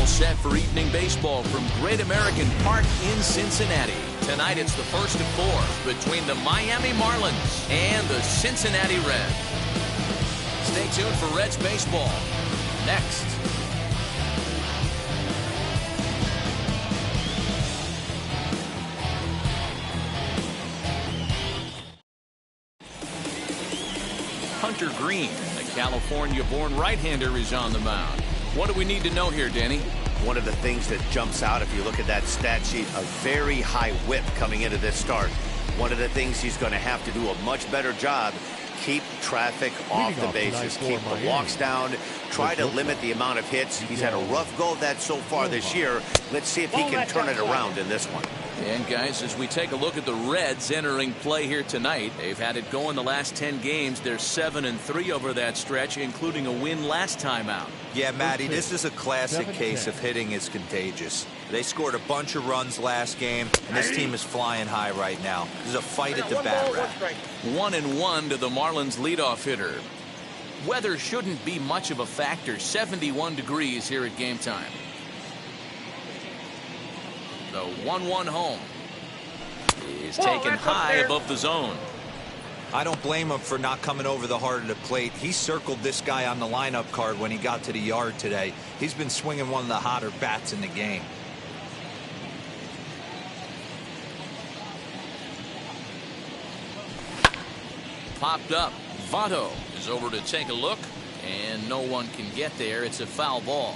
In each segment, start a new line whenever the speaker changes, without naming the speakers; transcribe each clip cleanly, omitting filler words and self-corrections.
all set for evening baseball from Great American Park in Cincinnati. Tonight it's the first of four between the Miami Marlins and the Cincinnati Reds. Stay tuned for Reds baseball next. Hunter Green, the California-born right-hander, is on the mound. What do we need to know here, Danny?
One of the things that jumps out if you look at that stat sheet, a very high whip coming into this start. One of the things he's going to have to do a much better job, keep traffic off the bases, keep the walks down, try to limit the amount of hits. He's had a rough go of that so far this year. Let's see if he can turn it around in this one.
And guys, as we take a look at the Reds entering play here tonight, they've had it going the last 10 games. They're 7-3 over that stretch, including a win last time out.
Yeah, Matty, this is a classic case of hitting is contagious. They scored a bunch of runs last game, and this team is flying high right now. There's a fight at the bat rack.
1-1 to the Marlins leadoff hitter. Weather shouldn't be much of a factor. 71 degrees here at game time. The 1-1 home is taken high above the zone.
I don't blame him for not coming over the heart of the plate. He circled this guy on the lineup card when he got to the yard today. He's been swinging one of the hotter bats in the game.
Popped up. Votto is over to take a look, and no one can get there. It's a foul ball.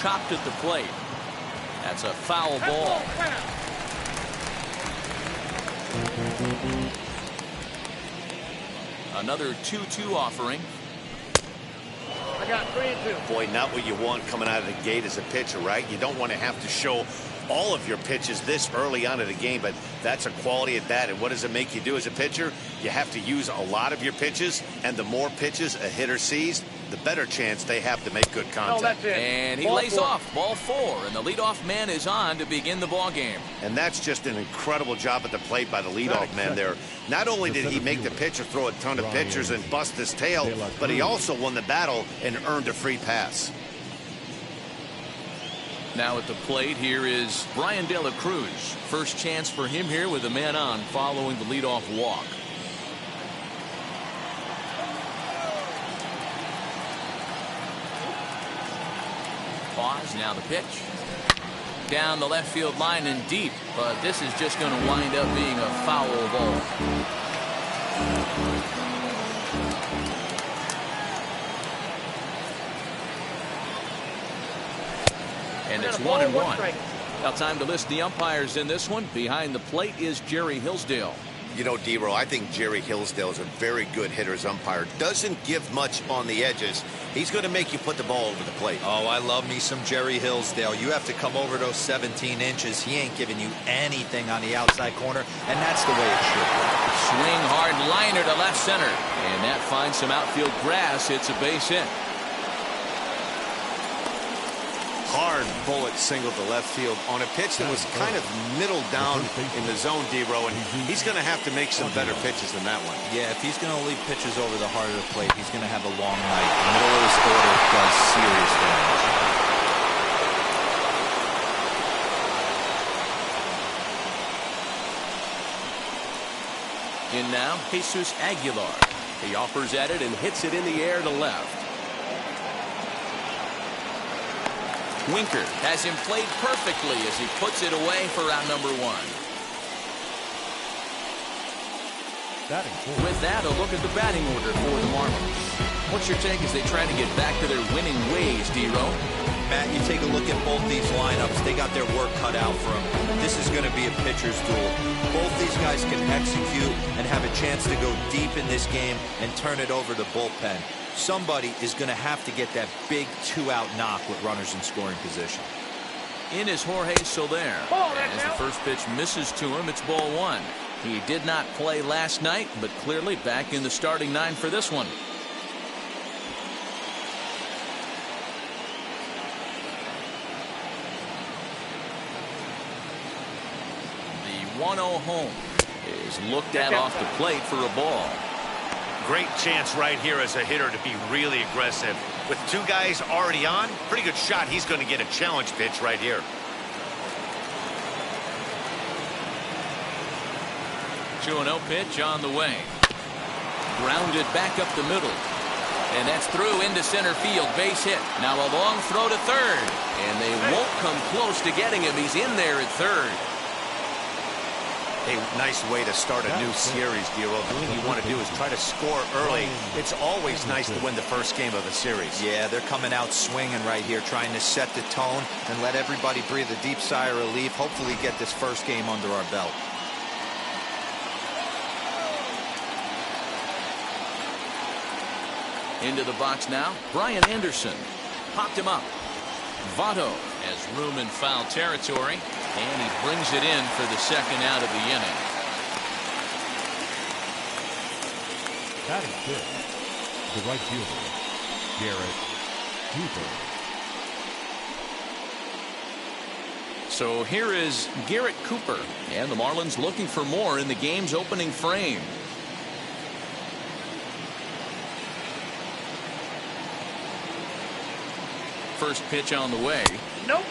Chopped at the plate. That's a foul ball. Another 2-2 offering.
I got 3-2.
Boy, not what you want coming out of the gate as a pitcher, right? You don't want to have to show all of your pitches this early on in the game, but that's a quality at that. And what does it make you do as a pitcher? You have to use a lot of your pitches, and the more pitches a hitter sees, the better chance they have to make good contact.
And he lays off ball 4, and the leadoff man is on to begin the ball game.
And that's just an incredible job at the plate by the leadoff man there. Not only did he make the pitcher throw a ton of pitchers and bust his tail, but he also won the battle and earned a free pass.
Now at the plate, here is Brian De La Cruz. First chance for him here with a man on following the leadoff walk. Pause, now the pitch. Down the left field line and deep, but this is just going to wind up being a foul ball. And it's 1-1. Now time to list the umpires in this one. Behind the plate is Jerry Hillsdale.
You know, D-Row, I think Jerry Hillsdale is a very good hitter's umpire. Doesn't give much on the edges. He's going to make you put the ball over the plate.
Oh, I love me some Jerry Hillsdale. You have to come over those 17 inches. He ain't giving you anything on the outside corner, and that's the way it should be.
Swing hard liner to left center, and that finds some outfield grass. It's a base hit.
Hard bullet single to left field on a pitch that was kind of middle down in the zone, D-Row, and he's going to have to make some better pitches than that one.
Yeah, if he's going to leave pitches over the heart of the plate, he's going to have a long night. The middle of his order does serious damage.
In now, Jesus Aguilar. He offers at it and hits it in the air to left. Winker has him played perfectly as he puts it away for out number 1. With that, a look at the batting order for the Marlins. What's your take as they try to get back to their winning ways, D-Row?
Matt, you take a look at both these lineups. They got their work cut out for them. This is going to be a pitcher's duel. Both these guys can execute and have a chance to go deep in this game and turn it over the bullpen. Somebody is going to have to get that big 2-out knock with runners in scoring position.
In is Jorge Soler. As the first pitch misses to him, it's ball 1. He did not play last night, but clearly back in the starting 9 for this one. The 1-0 home is looked at off the plate for a ball.
Great chance right here as a hitter to be really aggressive. With two guys already on, pretty good shot. He's going to get a challenge pitch right here.
2-0 pitch on the way. Grounded back up the middle. And that's through into center field. Base hit. Now a long throw to third. And they won't come close to getting him. He's in there at third.
Hey, nice way to start a new series, Dero. The thing you want to do is try to score early. It's always nice to win the first game of a series.
Yeah, they're coming out swinging right here, trying to set the tone and let everybody breathe a deep sigh of relief. Hopefully get this first game under our belt.
Into the box now, Brian Anderson. Popped him up. Votto has room in foul territory, and he brings it in for the second out of the inning.
Batting fifth, the right fielder, Garrett Cooper.
So here is Garrett Cooper, and the Marlins looking for more in the game's opening frame. First pitch on the way.
Nope.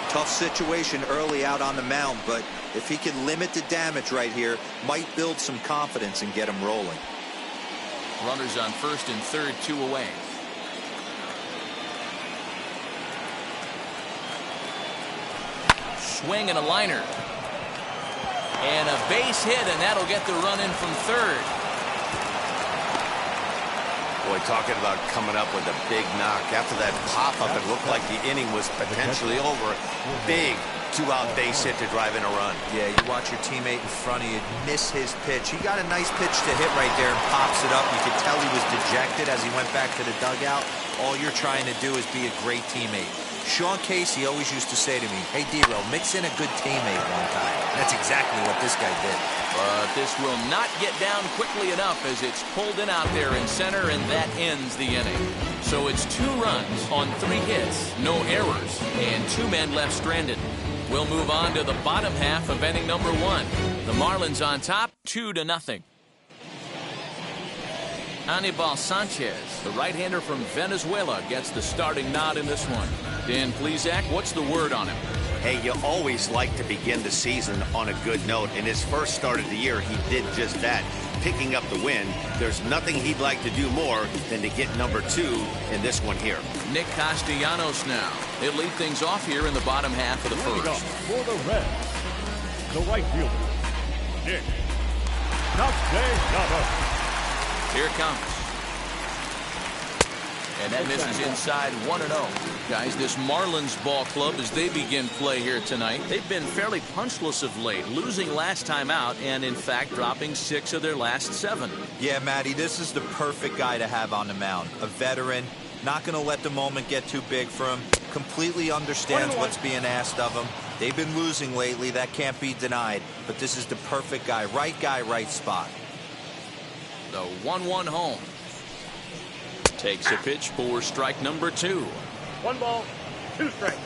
Tough situation early out on the mound, but if he can limit the damage right here, might build some confidence and get him rolling.
Runners on first and third, 2 away. Swing and a liner. And a base hit, and that'll get the run in from third.
Boy, talking about coming up with a big knock. After that pop-up, it looked like the inning was potentially over. Big two-out base hit to drive in a run.
Yeah, you watch your teammate in front of you miss his pitch. He got a nice pitch to hit right there and pops it up. You could tell he was dejected as he went back to the dugout. All you're trying to do is be a great teammate. Sean Casey always used to say to me, hey, Dero, mix in a good teammate one time. That's exactly what this guy did.
But this will not get down quickly enough as it's pulled in out there in center, and that ends the inning. So it's 2 runs on 3 hits, no errors, and 2 men left stranded. We'll move on to the bottom half of inning number 1. The Marlins on top, 2-0. Anibal Sanchez, the right-hander from Venezuela, gets the starting nod in this one. Dan Plesac, what's the word on him?
Hey, you always like to begin the season on a good note. In his first start of the year, he did just that, picking up the win. There's nothing he'd like to do more than to get number 2 in this one here.
Nick Castellanos now. He'll lead things off here in the bottom half of the first.
For the Reds, the right fielder, Nick Castellanos.
Here it comes. And that misses inside 1-0. Guys, this Marlins ball club, as they begin play here tonight, they've been fairly punchless of late, losing last time out and, in fact, dropping 6 of their last 7.
Yeah, Matty, this is the perfect guy to have on the mound. A veteran, not going to let the moment get too big for him, completely understands what's being asked of him. They've been losing lately, that can't be denied, but this is the perfect guy, right spot.
The 1-1 home. Takes a pitch for strike number 2.
1 ball, 2 strikes.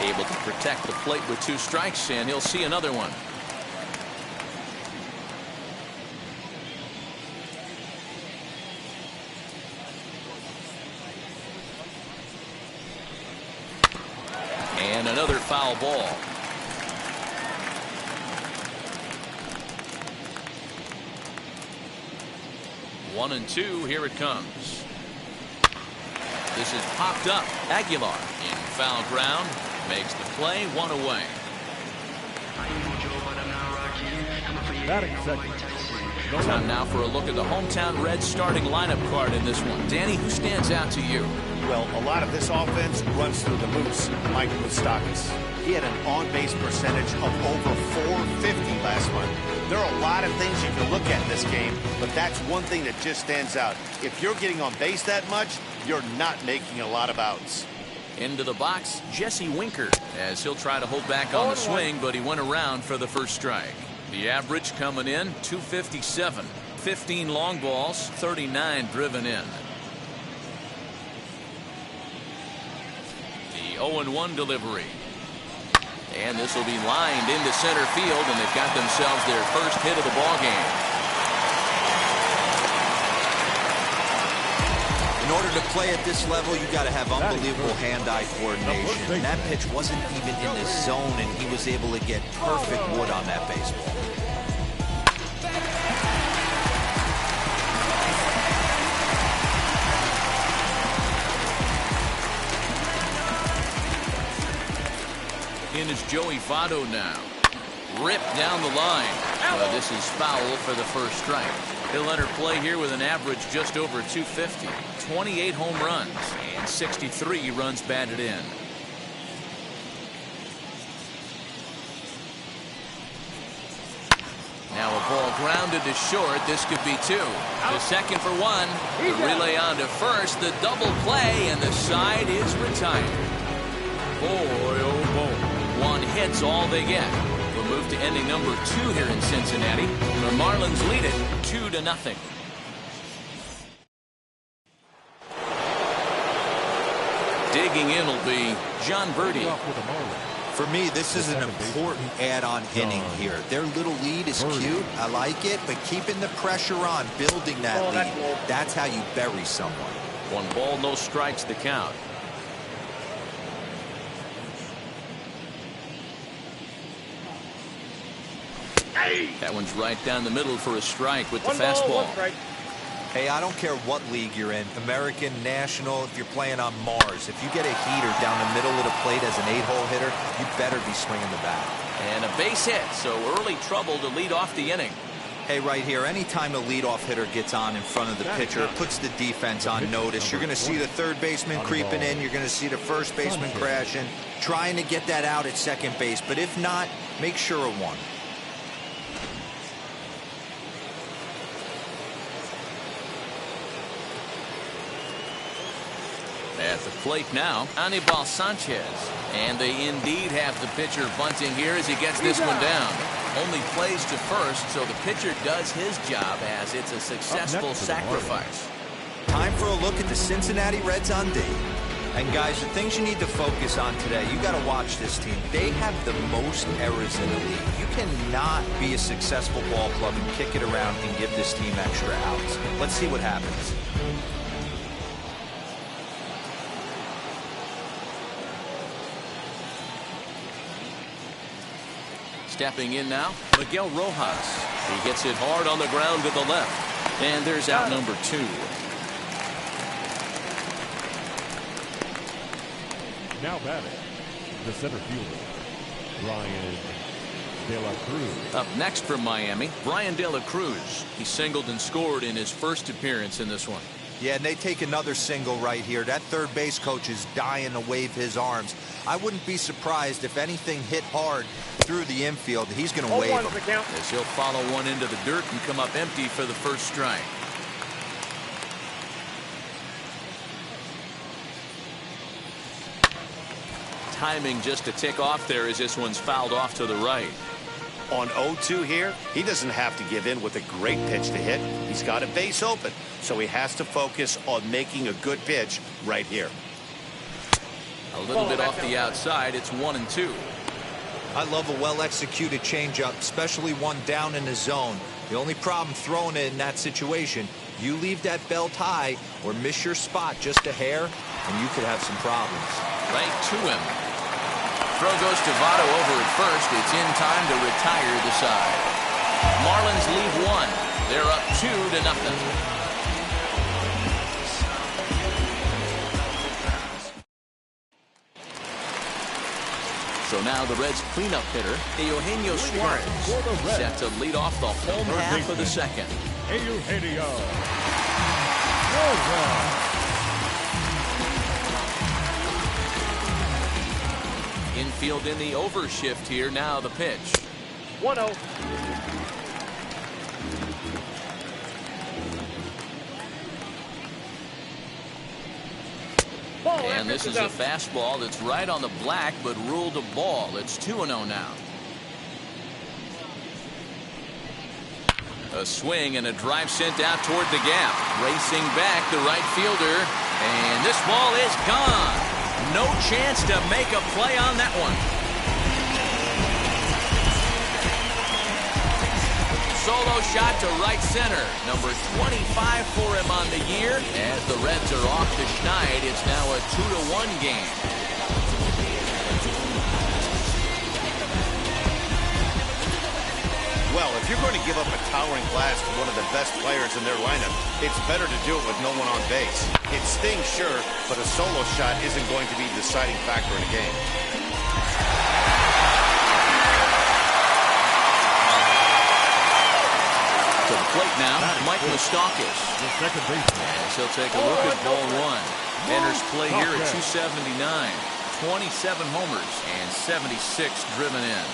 Able to protect the plate with 2 strikes, and he'll see another one. And another foul ball. One and 2, here it comes. This is popped up. Aguilar in foul ground, makes the play, 1 away.
Batting second.
Time now for a look at the hometown Reds starting lineup card in this one. Danny, who stands out to you?
Well, a lot of this offense runs through the Moose, Mike Moustakas. He had an on-base percentage of over .450 last month. There are a lot of things you can look at in this game, but that's one thing that just stands out. If you're getting on base that much, you're not making a lot of outs.
Into the box, Jesse Winker, as he'll try to hold back on the swing, but he went around for the first strike. The average coming in, 257. 15 long balls, 39 driven in. 0-1 delivery. And this will be lined into center field, and they've got themselves their first hit of the ball game.
In order to play at this level, you got to have unbelievable hand-eye coordination. That pitch wasn't even in the zone, and he was able to get perfect wood on that baseball.
In is Joey Votto now. Ripped down the line. This is foul for the first strike. He'll enter play here with an average just over 250. 28 home runs and 63 runs batted in. Now a ball grounded to short. This could be two. To second for one. The relay on to first. The double play, and the side is retired. Boy, oh boy. One hit's all they get. We'll move to inning number 2 here in Cincinnati. The Marlins lead it 2-0. Digging in will be John Birdie.
For me, this is an important add-on inning here. Their little lead is cute. I like it, but keeping the pressure on, building that lead, that's how you bury someone.
1 ball, no strikes the count. That one's right down the middle for a strike with the fastball.
Hey, I don't care what league you're in, American, National, if you're playing on Mars. If you get a heater down the middle of the plate as an 8-hole hitter, you better be swinging the bat.
And a base hit, so early trouble to lead off the inning.
Hey, right here, anytime the leadoff hitter gets on in front of the pitcher, it puts the defense on notice. You're going to see the third baseman creeping in. You're going to see the first baseman crashing, trying to get that out at second base. But if not, make sure of one.
At the plate now, Anibal Sanchez. And they indeed have the pitcher bunting here as he gets this one down. Only plays to first, so the pitcher does his job as it's a successful sacrifice.
Time for a look at the Cincinnati Reds on D. And guys, the things you need to focus on today, you got to watch this team. They have the most errors in the league. You cannot be a successful ball club and kick it around and give this team extra outs. Let's see what happens.
Stepping in now, Miguel Rojas. He gets it hard on the ground to the left. And there's out number 2.
Now batting, the center fielder, Brian De La Cruz.
Up next from Miami, Brian De La Cruz. He singled and scored in his first appearance in this one.
Yeah, and they take another single right here. That third base coach is dying to wave his arms. I wouldn't be surprised if anything hit hard through the infield. He's going to wave them.
As he'll follow one into the dirt and come up empty for the first strike. Timing just to tick off there as this one's fouled off to the right.
On 0-2 here, he doesn't have to give in with a great pitch to hit. He's got a base open, so he has to focus on making a good pitch right here.
A little bit off the outside. It's 1-2.
I love a well-executed changeup, especially one down in the zone. The only problem throwing it in that situation, you leave that belt high or miss your spot just a hair, and you could have some problems.
Right to him. Throw goes to Votto over at first. It's in time to retire the side. Marlins leave 1. They're up 2-0. So now the Reds' cleanup hitter, Eugenio Suarez, set to lead off the home half of the second.
Eugenio.
Infield in the overshift here. Now the pitch.
1-0.
And this is a fastball that's right on the black, but ruled a ball. It's 2-0 now. A swing and a drive sent out toward the gap. Racing back the right fielder. And this ball is gone. No chance to make a play on that one. Solo shot to right center. Number 25 for him on the year. As the Reds are off to Schneid, it's now a 2-1 game.
Well, if you're going to give up a towering blast to one of the best players in their lineup, it's better to do it with no one on base. It stings, sure, but a solo shot isn't going to be the deciding factor in a game.
To the plate now, Mike Moustakas.
The second baseman.
As he'll take a look at ball one. Enters play here at 279. 27 homers and 76 driven in.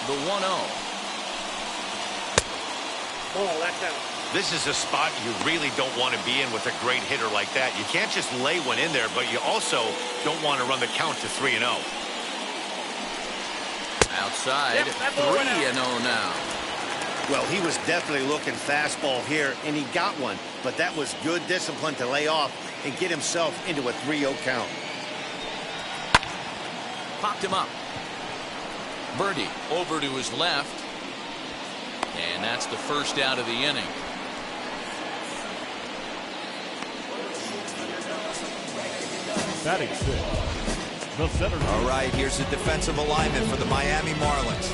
The 1-0.
Ball, that's out.
This is a spot you really don't want to be in with a great hitter like that. You can't just lay one in there, but you also don't want to run the count to 3-0.
Outside, 3-0 now.
Well, he was definitely looking fastball here, and he got one. But that was good discipline to lay off and get himself into a 3-0 count.
Popped him up. Birdie over to his left. And that's the first out of the inning.
Batting sixth, the center.
All right, here's the defensive alignment for the Miami Marlins.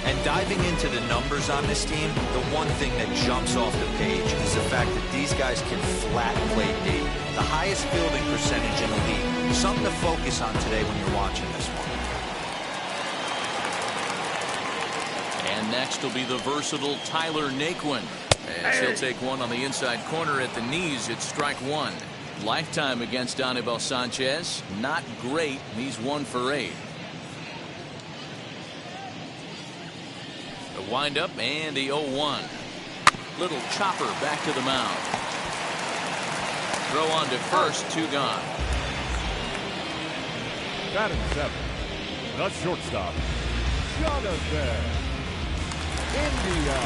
And diving into the numbers on this team, the one thing that jumps off the page is the fact that these guys can flat play deep. The highest fielding percentage in the league. Something to focus on today when you're watching this one.
And next will be the versatile Tyler Naquin. As he'll take one on the inside corner at the knees, it's strike one. Lifetime against Anibal Sanchez. Not great. He's 1 for 8. The windup and the 0-1. Little chopper back to the mound. Throw on to first, 2 gone.
Batting seventh, the shortstop, Jonathan India.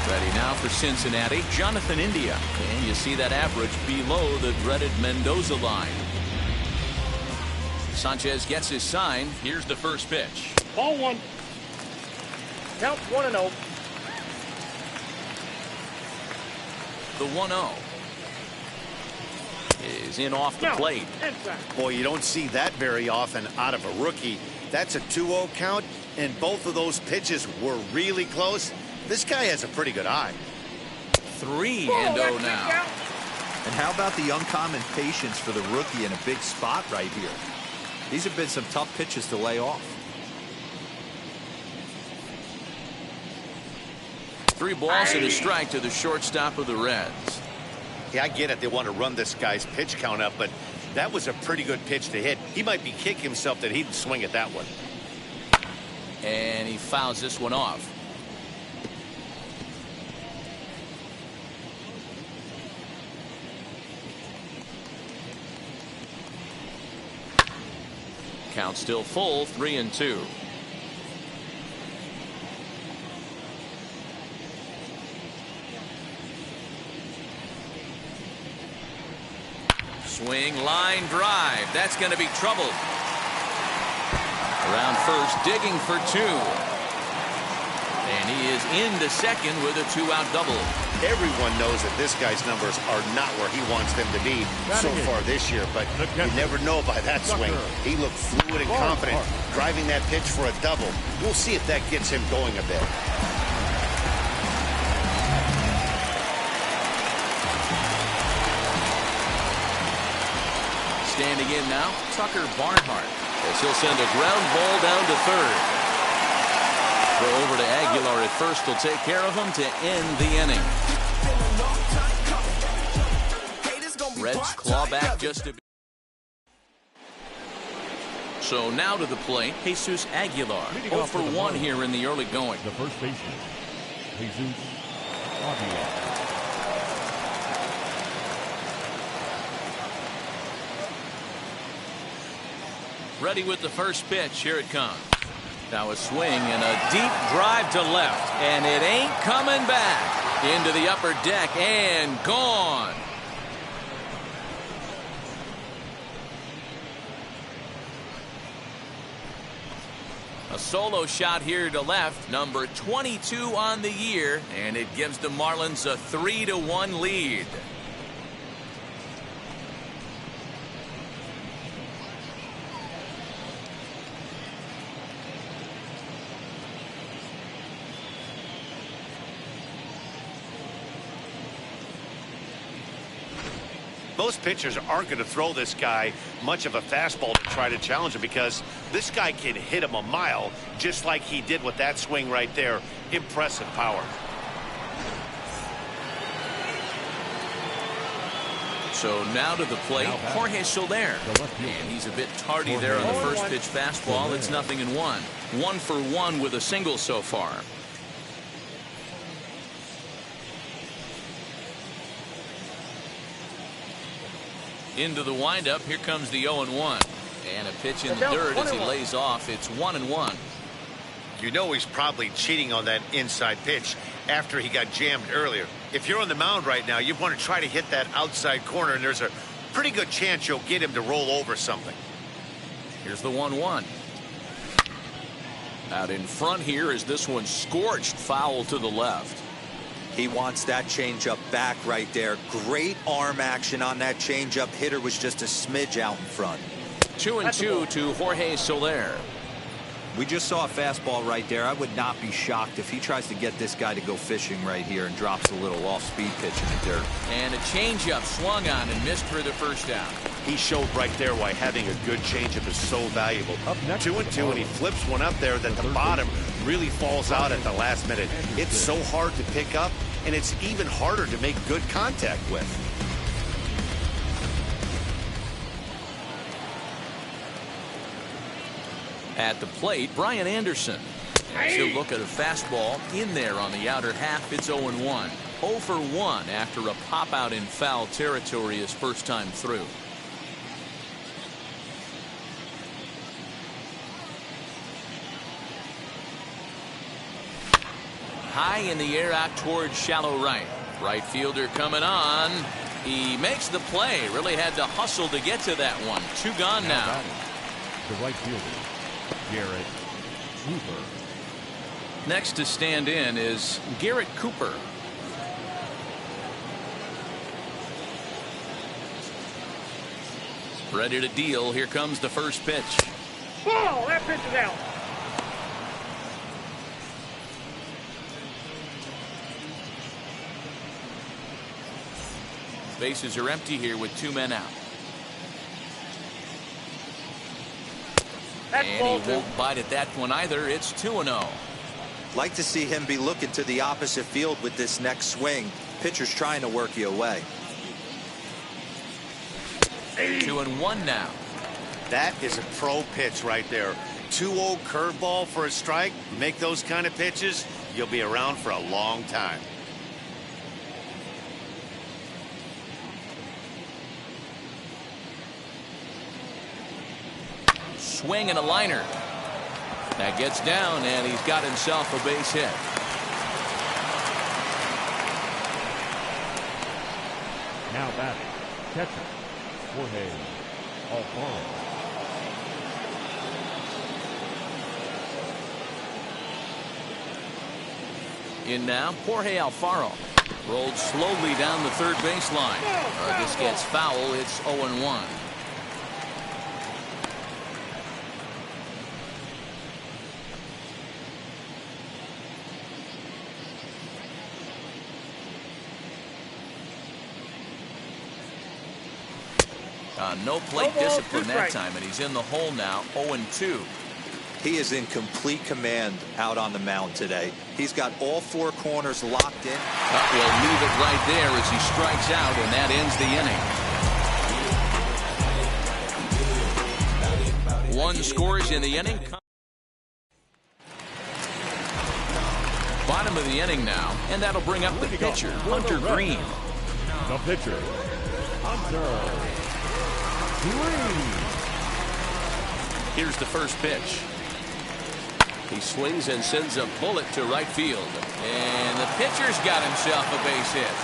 Ready now for Cincinnati, Jonathan India. And you see that average below the dreaded Mendoza line. Sanchez gets his sign. Here's the first pitch.
Ball one. Count 1-0.
The 1-0 is in off the plate.
Boy, you don't see that very often out of a rookie. That's a 2-0 count, and both of those pitches were really close. This guy has a pretty good eye.
3-0 now.
And how about the uncommon patience for the rookie in a big spot right here? These have been some tough pitches to lay off.
3 balls and a strike to the shortstop of the Reds.
Yeah, I get it. They want to run this guy's pitch count up, but that was a pretty good pitch to hit. He might be kicking himself that he didn't swing at that one.
And he fouls this one off. Count still full, 3-2. Swing, line drive. That's going to be trouble. Around first, digging for 2. And he is into second with a 2-out double.
Everyone knows that this guy's numbers are not where he wants them to be so far this year, but you never know by that swing. He looked fluid and confident, driving that pitch for a double. We'll see if that gets him going a bit.
Standing in now, Tucker Barnhart, as he'll send a ground ball down to third. Throw over to Aguilar at first will take care of him to end the inning. Reds claw back just a bit. So now to the plate, Jesus Aguilar. 0 for 1 here in the early going.
The first baseman, Jesus Aguilar.
Ready with the first pitch. Here it comes. Now a swing and a deep drive to left. And it ain't coming back. Into the upper deck and gone. A solo shot here to left, number 22 on the year, and it gives the Marlins a 3-1 lead.
Most pitchers aren't going to throw this guy much of a fastball to try to challenge him, because this guy can hit him a mile just like he did with that swing right there. Impressive power.
So now to the plate, Jorge Soler. And he's a bit tardy there on the first pitch fastball. It's 0-1. 1 for 1 with a single so far. Into the windup. Here comes the 0-1. And a pitch in the dirt as he lays off. It's 1-1.
You know he's probably cheating on that inside pitch after he got jammed earlier. If you're on the mound right now, you want to try to hit that outside corner, and there's a pretty good chance you'll get him to roll over something.
Here's the 1-1. Out in front here is this one scorched foul to the left.
He wants that changeup back right there. Great arm action on that changeup. Hitter was just a smidge out in front.
2-2 to Jorge Soler.
We just saw a fastball right there. I would not be shocked if he tries to get this guy to go fishing right here and drops a little off-speed pitch in the dirt.
And a changeup swung on and missed for the first down.
He showed right there why having a good changeup is so valuable. 2-2, and he flips one up there that the bottom really falls out at the last minute. It's so hard to pick up, and it's even harder to make good contact with.
At the plate, Brian Anderson. He'll look at a fastball in there on the outer half. It's 0-1. 0 for 1 after a pop out in foul territory his first time through. High in the air out towards shallow right. Right fielder coming on. He makes the play. Really had to hustle to get to that one. 2 gone now.
The right fielder, Garrett Cooper.
Next to stand in is Garrett Cooper. Ready to deal. Here comes the first pitch.
Ball, that pitch is out.
Bases are empty here with 2 men out. And he won't bite at that one either. It's 2-0.
Like to see him be looking to the opposite field with this next swing. Pitcher's trying to work you away.
2-1 now.
That is a pro pitch right there. 2-0 curveball for a strike. Make those kind of pitches, you'll be around for a long time.
Swing and a liner. That gets down, and he's got himself a base hit.
Now batting, catcher, Jorge Alfaro.
In now, Jorge Alfaro. Rolled slowly down the third baseline. This gets foul. It's 0-1. No plate discipline that time, and he's in the hole now. 0-2.
He is in complete command out on the mound today. He's got all 4 corners locked in.
We'll leave it right there as he strikes out, and that ends the inning. 1 scores in the inning. Bottom of the inning now, and that'll bring up the pitcher, Hunter Green.
The pitcher, Hunter Green.
Here's the first pitch. He swings and sends a bullet to right field. And the pitcher's got himself a base hit.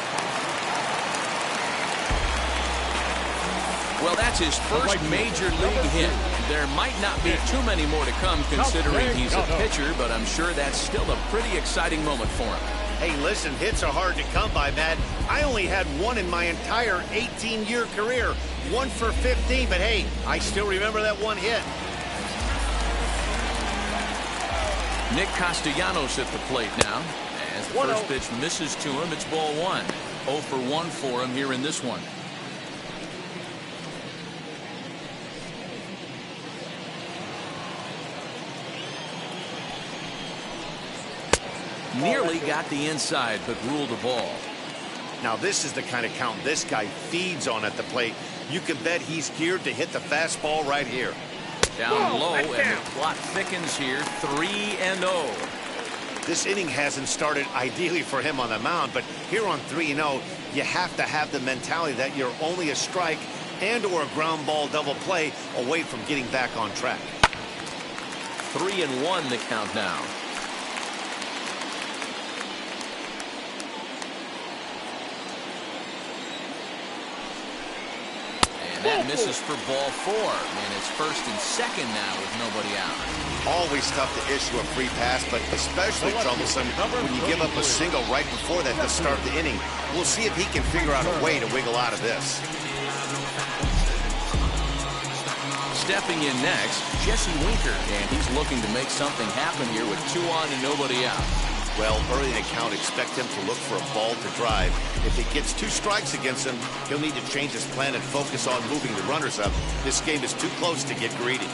Well, that's his first major league hit. There might not be too many more to come considering he's a pitcher, but I'm sure that's still a pretty exciting moment for him.
Hey, listen, hits are hard to come by, Matt. I only had one in my entire 18-year career. 1 for 15, but hey, I still remember that one hit.
Nick Castellanos at the plate now. As the first pitch misses to him, it's ball 1. 0 for 1 for him here in this one. Nearly got the inside, but ruled the ball.
Now, this is the kind of count this guy feeds on at the plate. You can bet he's geared to hit the fastball right here.
Down low, and the clock thickens here, 3-0.
This inning hasn't started ideally for him on the mound, but here on 3-0, you have to have the mentality that you're only a strike and or a ground ball double play away from getting back on track.
3-1 the count now. And that misses for ball 4, and it's 1st and 2nd now with nobody out.
Always tough to issue a free pass, but especially troublesome when you give up a single right before that to start the inning. We'll see if he can figure out a way to wiggle out of this.
Stepping in next, Jesse Winker, and he's looking to make something happen here with 2 on and nobody out.
Well, early in the count, expect him to look for a ball to drive. If he gets 2 strikes against him, he'll need to change his plan and focus on moving the runners up. This game is too close to get greedy.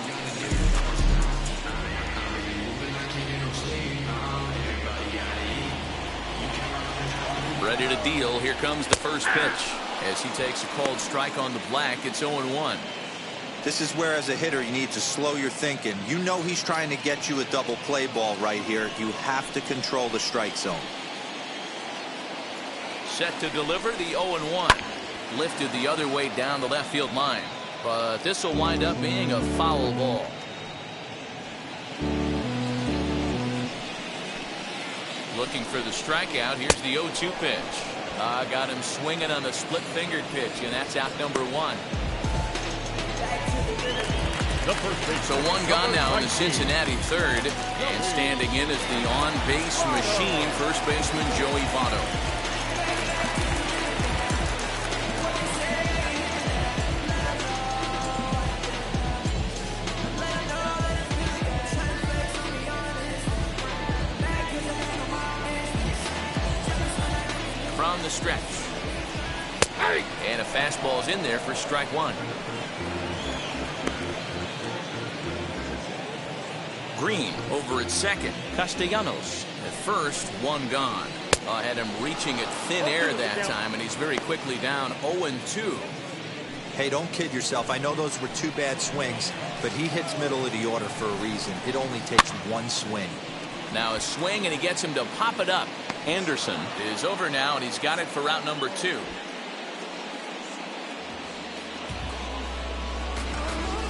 Ready to deal. Here comes the first pitch. As he takes a called strike on the black, it's 0-1.
This is where, as a hitter, you need to slow your thinking. You know he's trying to get you a double play ball right here. You have to control the strike zone.
Set to deliver the 0-1. Lifted the other way down the left field line. But this will wind up being a foul ball. Looking for the strikeout. Here's the 0-2 pitch. Got him swinging on the split-fingered pitch, and that's out number 1. So 1 gone now in the Cincinnati 3rd, and standing in is the on-base machine, first baseman Joey Votto. From the stretch, and a fastball's in there for strike 1. Green over at second. Castellanos at first, 1 gone. Had him reaching at thin air that time, and he's very quickly down 0-2.
Hey, don't kid yourself. I know those were 2 bad swings, but he hits middle of the order for a reason. It only takes 1 swing.
Now a swing, and he gets him to pop it up. Anderson is over now, and he's got it for out number 2.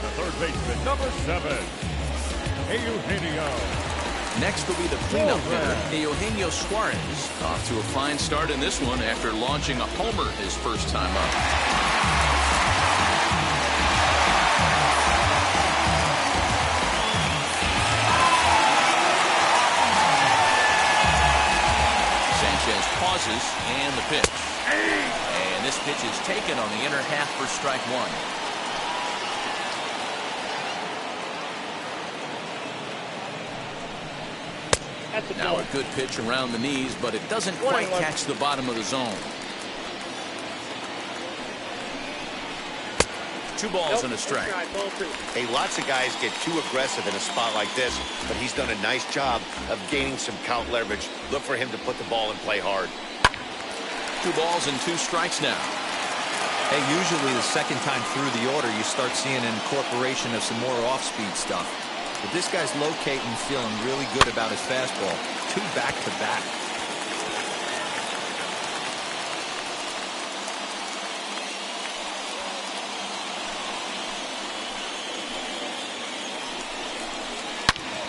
The third baseman, number 7. Eugenio.
Next will be the cleanup hitter, Eugenio Suarez. Off to a fine start in this one after launching a homer his first time up. Sanchez pauses, and the pitch. And this pitch is taken on the inner half for strike 1. Now a good pitch around the knees, but it doesn't quite catch the bottom of the zone. 2 balls and a strike.
Hey, lots of guys get too aggressive in a spot like this, but he's done a nice job of gaining some count leverage. Look for him to put the ball and play hard.
2 balls and 2 strikes now.
Hey, usually the second time through the order, you start seeing an incorporation of some more off-speed stuff. But this guy's locating, feeling really good about his fastball. 2 back-to-back.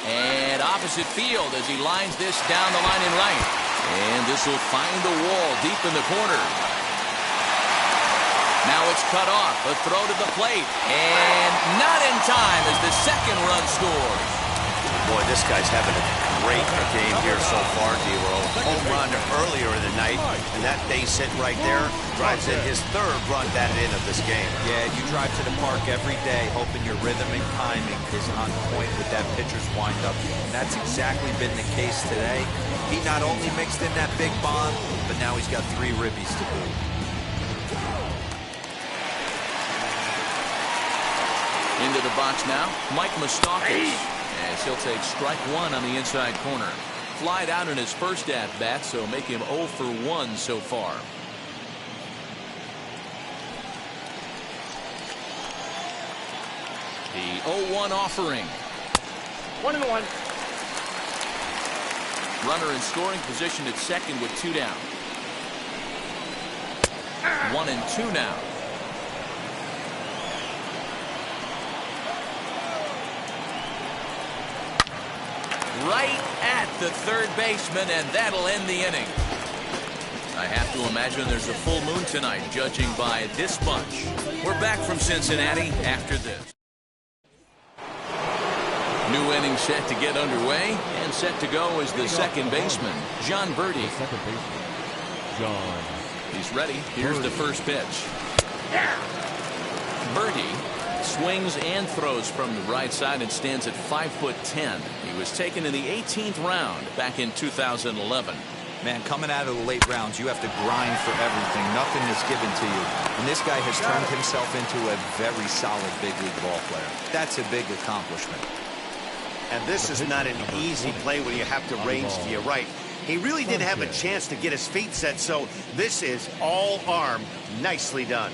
And opposite field as he lines this down the line in right. And this will find the wall deep in the corner. Now it's cut off. A throw to the plate. And not in time as the second run scores.
Boy, this guy's having a great game here so far, D-Lo. Home run earlier in the night, and that base hit right there drives in his third run batted in of this game.
Yeah, you drive to the park every day hoping your rhythm and timing is on point with that pitcher's windup. And that's exactly been the case today. He not only mixed in that big bomb, but now he's got 3 ribbies to boot.
Into the box now, Mike Moustakas, as he'll take strike 1 on the inside corner. Flied out in his first at-bat, so make him 0 for 1 so far. The 0-1 offering.
1-1.
Runner in scoring position at second with 2 down. 1-2 now. Right at the third baseman, and that'll end the inning. I have to imagine there's a full moon tonight, judging by this bunch. We're back from Cincinnati after this. New inning set to get underway, and set to go is the second baseman, John Birdie.
Second baseman, John.
He's ready. Here's the first pitch. Birdie swings and throws from the right side and stands at 5'10". He was taken in the 18th round back in 2011.
Man, coming out of the late rounds, you have to grind for everything. Nothing is given to you. And this guy has turned himself into a very solid big league ball player. That's a big accomplishment.
And this is not an easy play when you have to range to your right. He really didn't have a chance to get his feet set, so this is all arm. Nicely done.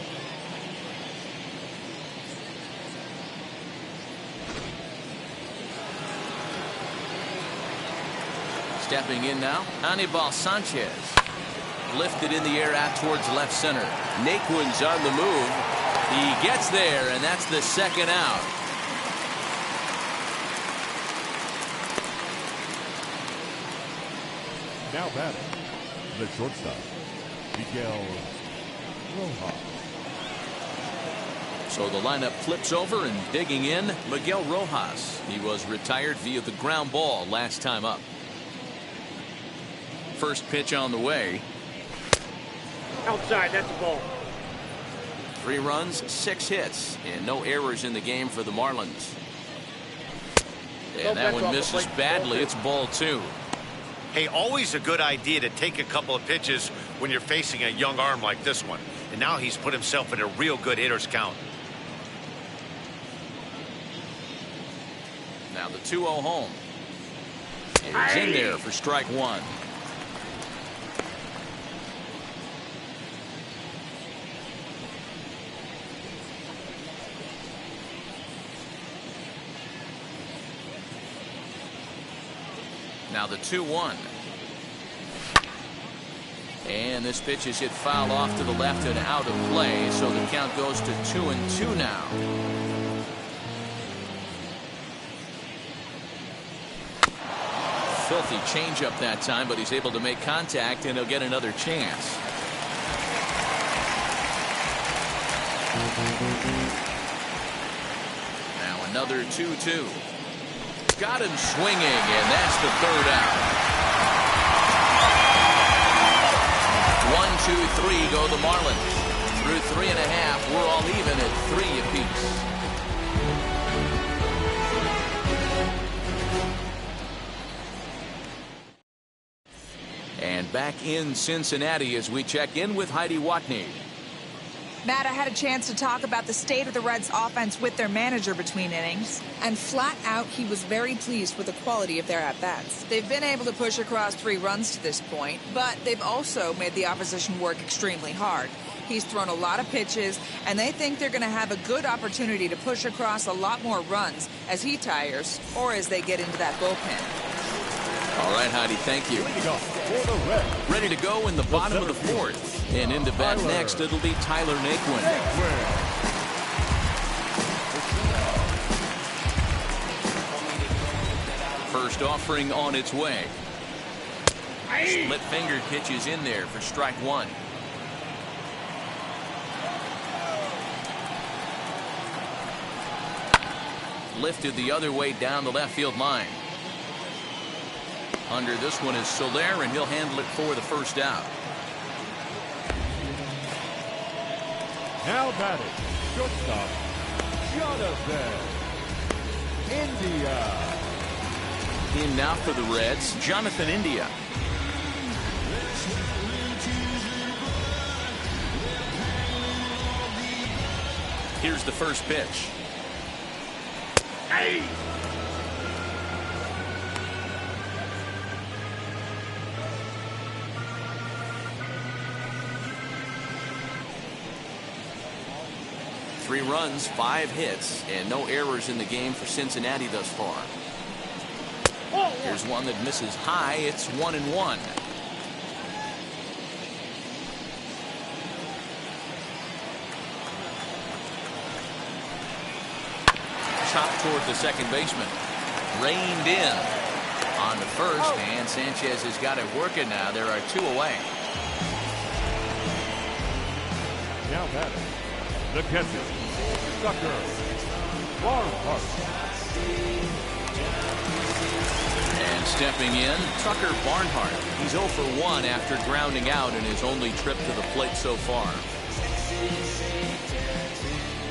Stepping in now, Anibal Sanchez. Lifted in the air out towards left center. Naquin's on the move. He gets there, and that's the second out.
Now batting, the shortstop, Miguel Rojas.
So the lineup flips over, and digging in, Miguel Rojas. He was retired via the ground ball last time up. First pitch on the way.
Outside, that's a ball.
3 runs, 6 hits, and no errors in the game for the Marlins. And that one misses badly. It's ball 2.
Hey, always a good idea to take a couple of pitches when you're facing a young arm like this one. And now he's put himself in a real good hitter's count.
Now the 2-0 home. And he's in there for strike 1. Now the 2-1. And this pitch is hit foul off to the left and out of play, so the count goes to 2-2 now. Filthy changeup that time, but he's able to make contact, and he'll get another chance. Now another 2-2. Got him swinging, and that's the third out. 1, 2, 3 go the Marlins. Through 3.5, we're all even at 3 apiece. And back in Cincinnati as we check in with Heidi Watney.
Matt, I had a chance to talk about the state of the Reds' offense with their manager between innings, and flat out, he was very pleased with the quality of their at-bats. They've been able to push across 3 runs to this point, but they've also made the opposition work extremely hard. He's thrown a lot of pitches, and they think they're going to have a good opportunity to push across a lot more runs as he tires or as they get into that bullpen.
All right, Heidi, thank you. Ready to go in the bottom of the 4th. And into bat next, it'll be Tyler Naquin. First offering on its way. Split finger pitches in there for strike 1. Lifted the other way down the left field line. Under this one is Soler, and he'll handle it for the first out.
Now batting, shortstop, Jonathan India.
In now for the Reds, Jonathan India. Here's the first pitch.
Hey!
Three runs, 5 hits, and no errors in the game for Cincinnati thus far. Here's one that misses high. It's 1-1. Chopped toward the second baseman. Reined in on the first, and Sanchez has got it working now. There are 2 away.
Now batting, the catcher, Tucker Barnhart.
And stepping in, Tucker Barnhart. He's 0 for 1 after grounding out in his only trip to the plate so far.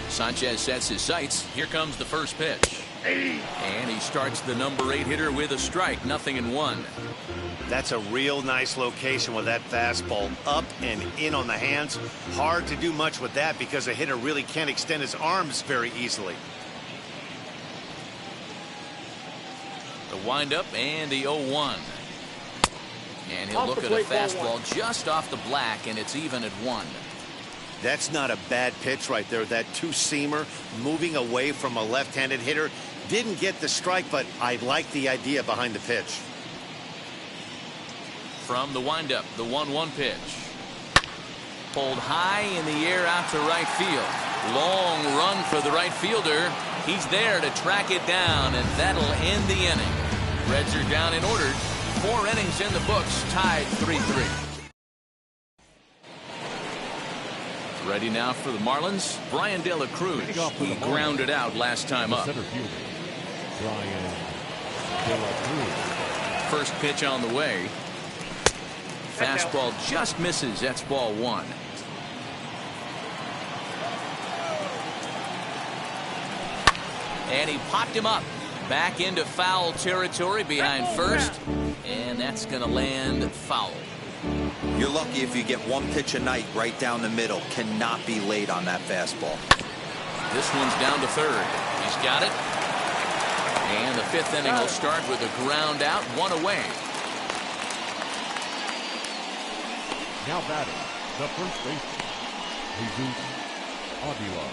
Sanchez sets his sights. Here comes the first pitch. And he starts the number 8 hitter with a strike. 0-1.
That's a real nice location with that fastball up and in on the hands. Hard to do much with that because a hitter really can't extend his arms very easily.
The windup and the 0-1. And he'll look at a fastball just off the black, and it's even at 1.
That's not a bad pitch right there. That two-seamer moving away from a left-handed hitter. Didn't get the strike, but I like the idea behind the pitch.
From the windup, the 1-1 pitch. Pulled high in the air out to right field. Long run for the right fielder. He's there to track it down, and that'll end the inning. Reds are down and ordered. 4 innings in the books, tied 3-3. Ready now for the Marlins, Brian De La Cruz. He grounded out last time up.
Center fielder, Brian De La Cruz.
First pitch on the way. Fastball just misses. That's ball 1. And he popped him up. Back into foul territory behind first. And that's going to land foul.
You're lucky if you get 1 pitch a night right down the middle. Cannot be late on that fastball.
This one's down to third. He's got it. And the 5th inning will start with a ground out, 1 away.
Now batting, the first baseman, Jesus Aguilar.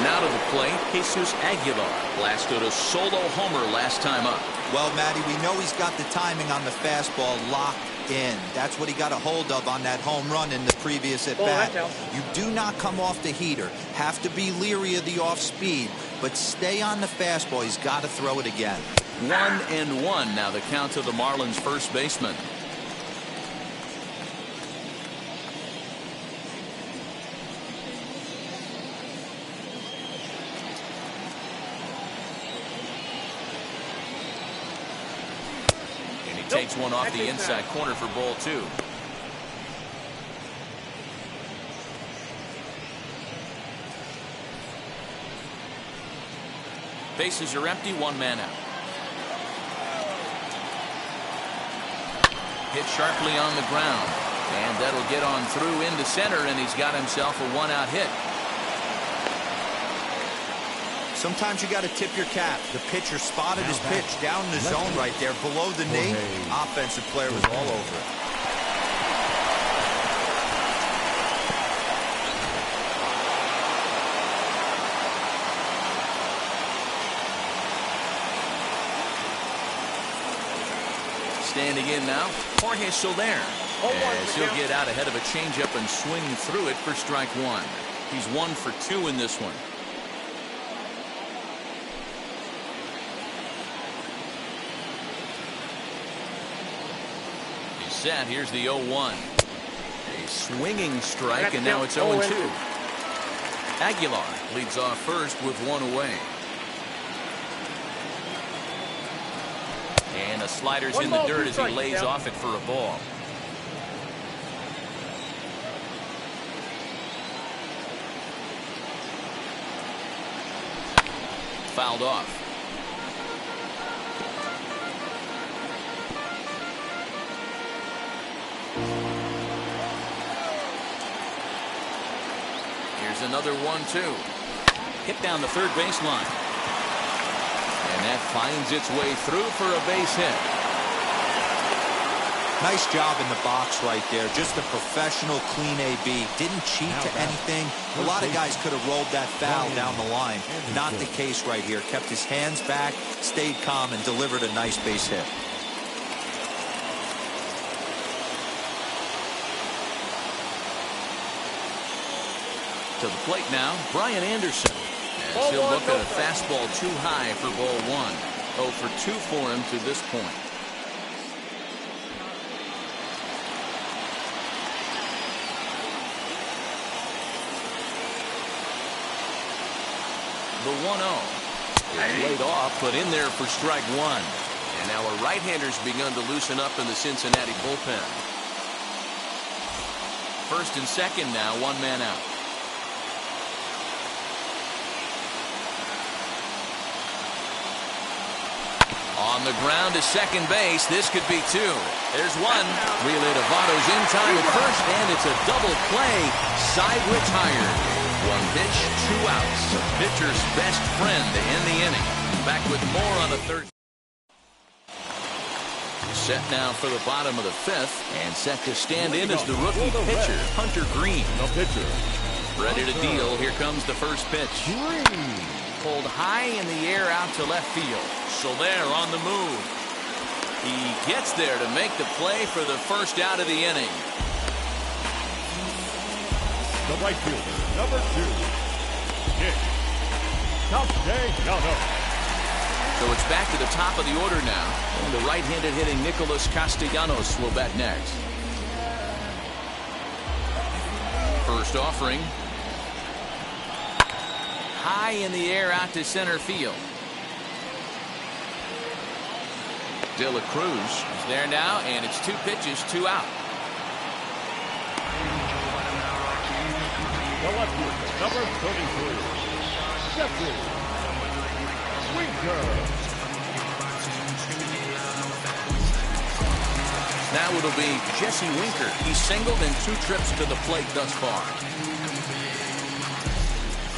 Now to the plate, Jesus Aguilar blasted a solo homer last time up.
Well, Matty, we know he's got the timing on the fastball locked in. That's what he got a hold of on that home run in the previous at-bat. You do not come off the heater. Have to be leery of the off-speed, but stay on the fastball. He's got to throw it again.
1-1 now the count to the Marlins first baseman. And he takes one off the inside corner for ball 2. Bases are empty, 1 man out. Hit sharply on the ground, and that'll get on through into center, and he's got himself a 1-out hit.
Sometimes you got to tip your cap. The pitcher spotted his pitch down in the zone right there below the knee. Offensive player was all over it.
Standing in now, Jorge Soler, as he'll get out ahead of a changeup and swing through it for strike 1. He's 1 for 2 in this one. He's set. Here's the 0-1. A swinging strike, and now it's 0-2. Aguilar leads off first with one away. And a slider's in the dirt as he lays off it for a ball. Fouled off. Here's another 1-2. Hit down the third baseline. And that finds its way through for a base hit.
Nice job in the box right there. Just a professional, clean AB. Didn't cheat to anything. A lot of guys could have rolled that foul down the line. Not the case right here. Kept his hands back, stayed calm, and delivered a nice base hit.
To the plate now, Brian Anderson. As he'll look at a fastball too high for ball one. 0 for 2 for him to this point. The 1-0 is laid off, but in there for strike one. And now a right-hander's begun to loosen up in the Cincinnati bullpen. First and second now, one man out. On the ground to second base. This could be two. There's one. Relay to Votto's in time at first, and it's a double play. Side retired. One pitch, 2 outs. The pitcher's best friend to end the inning. Back with more on the third. Set now for the bottom of the fifth, and set to stand in as the rookie pitcher, Hunter Green.
The pitcher.
Ready to deal. Here comes the first pitch. Pulled high in the air out to left field. Soler on the move. He gets there to make the play for the first out of the inning.
The right fielder, number 2. Nick.
So it's back to the top of the order now. And the right-handed hitting Nicholas Castellanos will bat next. First offering. High in the air out to center field. De La Cruz is there now, and it's 2 pitches, 2 out.
The left fielder, number 33. Jesse Winker.
Now it'll be Jesse Winker. He's singled in 2 trips to the plate thus far.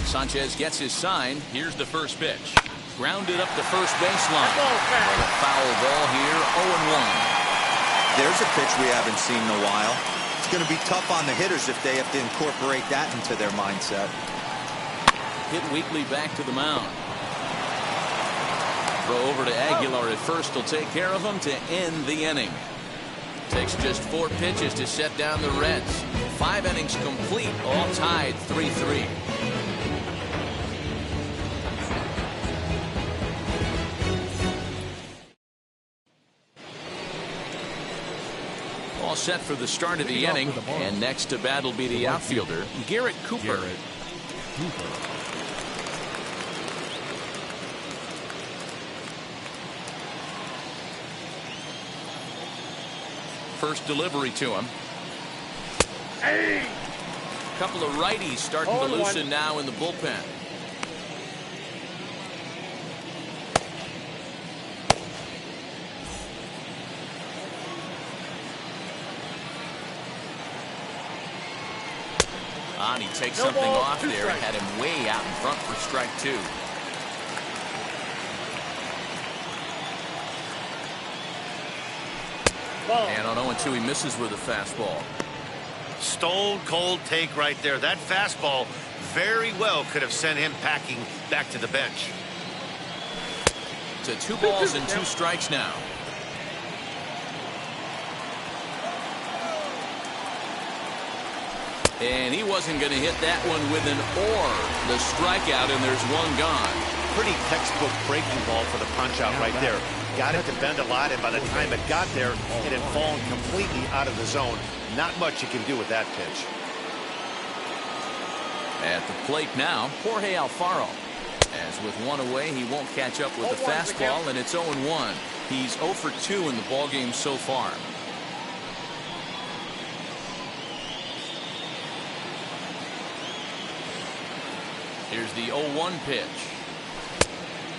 Sanchez gets his sign. Here's the first pitch. Grounded up the first baseline. But a foul ball here, 0-1.
There's a pitch we haven't seen in a while. It's going to be tough on the hitters if they have to incorporate that into their mindset.
Hit weakly back to the mound. Throw over to Aguilar at first will take care of him to end the inning. Takes just 4 pitches to set down the Reds. 5 innings complete, all tied 3-3. All set for the start of the inning, and next to bat will be the outfielder, Garrett Cooper. First delivery to him. A couple of righties starting to loosen now in the bullpen. And he takes something off there and had him way out in front for strike 2. And on 0-2 he misses with a fastball.
Stone cold take right there. That fastball very well could have sent him packing back to the bench.
To 2 balls and 2 strikes now. And he wasn't going to hit that one with an or. The strikeout, and there's 1 gone.
Pretty textbook breaking ball for the punch out right there. Got it to bend a lot, and by the time it got there, it had fallen completely out of the zone. Not much you can do with that pitch.
At the plate now, Jorge Alfaro. As with one away, he won't catch up with the fastball, and it's 0-1. He's 0 for 2 in the ballgame so far. Here's the 0-1 pitch.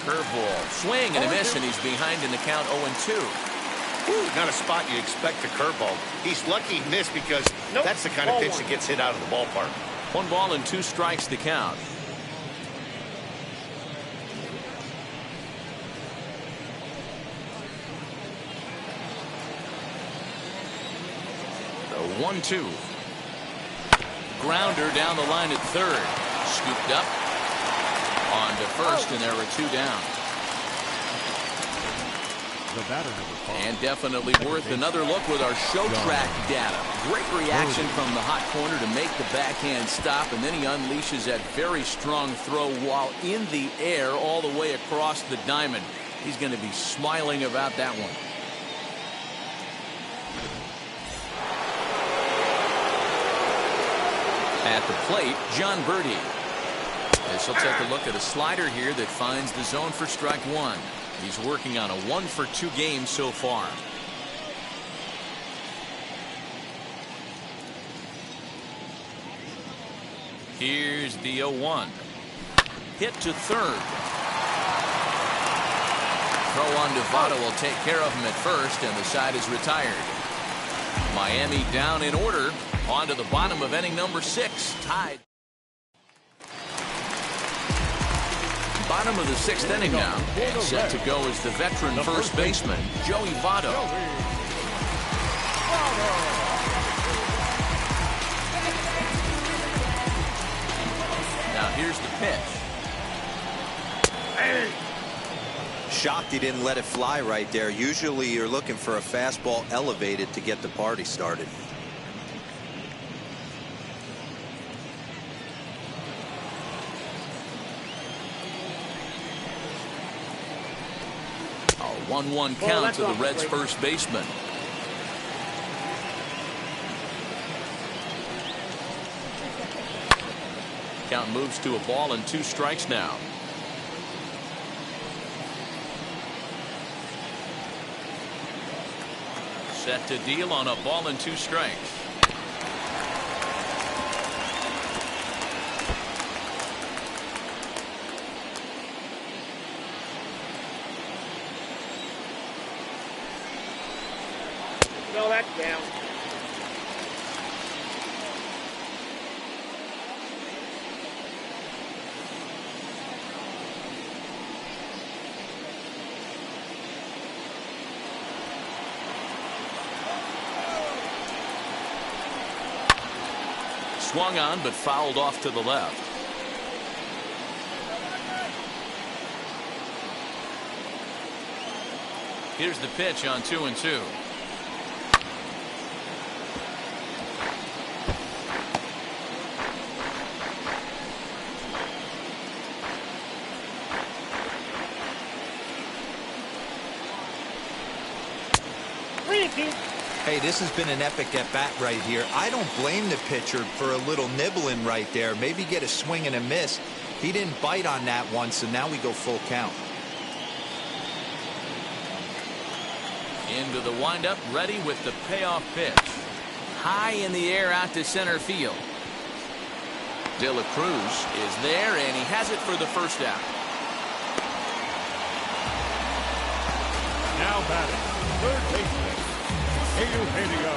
Curveball, swing and a miss, and he's behind in the count 0-2.
Not a spot you expect a curveball. He's lucky he missed because that's the kind of pitch that gets hit out of the ballpark.
1 ball and 2 strikes the count. The 1-2. Grounder down the line at third. Scooped up. On to first, and there are 2 down.
The batter, number 5.
And definitely worth another look with our show track data. Great reaction from the hot corner to make the backhand stop, and then he unleashes that very strong throw while in the air all the way across the diamond. He's going to be smiling about that one. At the plate, John Birdie. As he'll take a look at a slider here that finds the zone for strike 1. He's working on a 1 for 2 game so far. Here's the 0-1. Hit to third. Throw on to Votto will take care of him at first, and the side is retired. Miami down in order. On to the bottom of inning number 6. Tied. Bottom of the 6th inning now. And set to go is the veteran first baseman, Joey Votto. Now here's the pitch.
Shocked he didn't let it fly right there. Usually you're looking for a fastball elevated to get the party started.
A 1-1 count to the Reds' first baseman. Count moves to a ball and 2 strikes now. Set to deal on a ball and 2 strikes.
No, that's down.
Swung on but fouled off to the left. Here's the pitch on 2-2.
Hey, this has been an epic at-bat right here. I don't blame the pitcher for a little nibbling right there. Maybe get a swing and a miss. He didn't bite on that one, so now we go full count.
Into the windup, ready with the payoff pitch. High in the air out to center field. De La Cruz is there, and he has it for the first out.
Now batting, third baseman, Eugenio.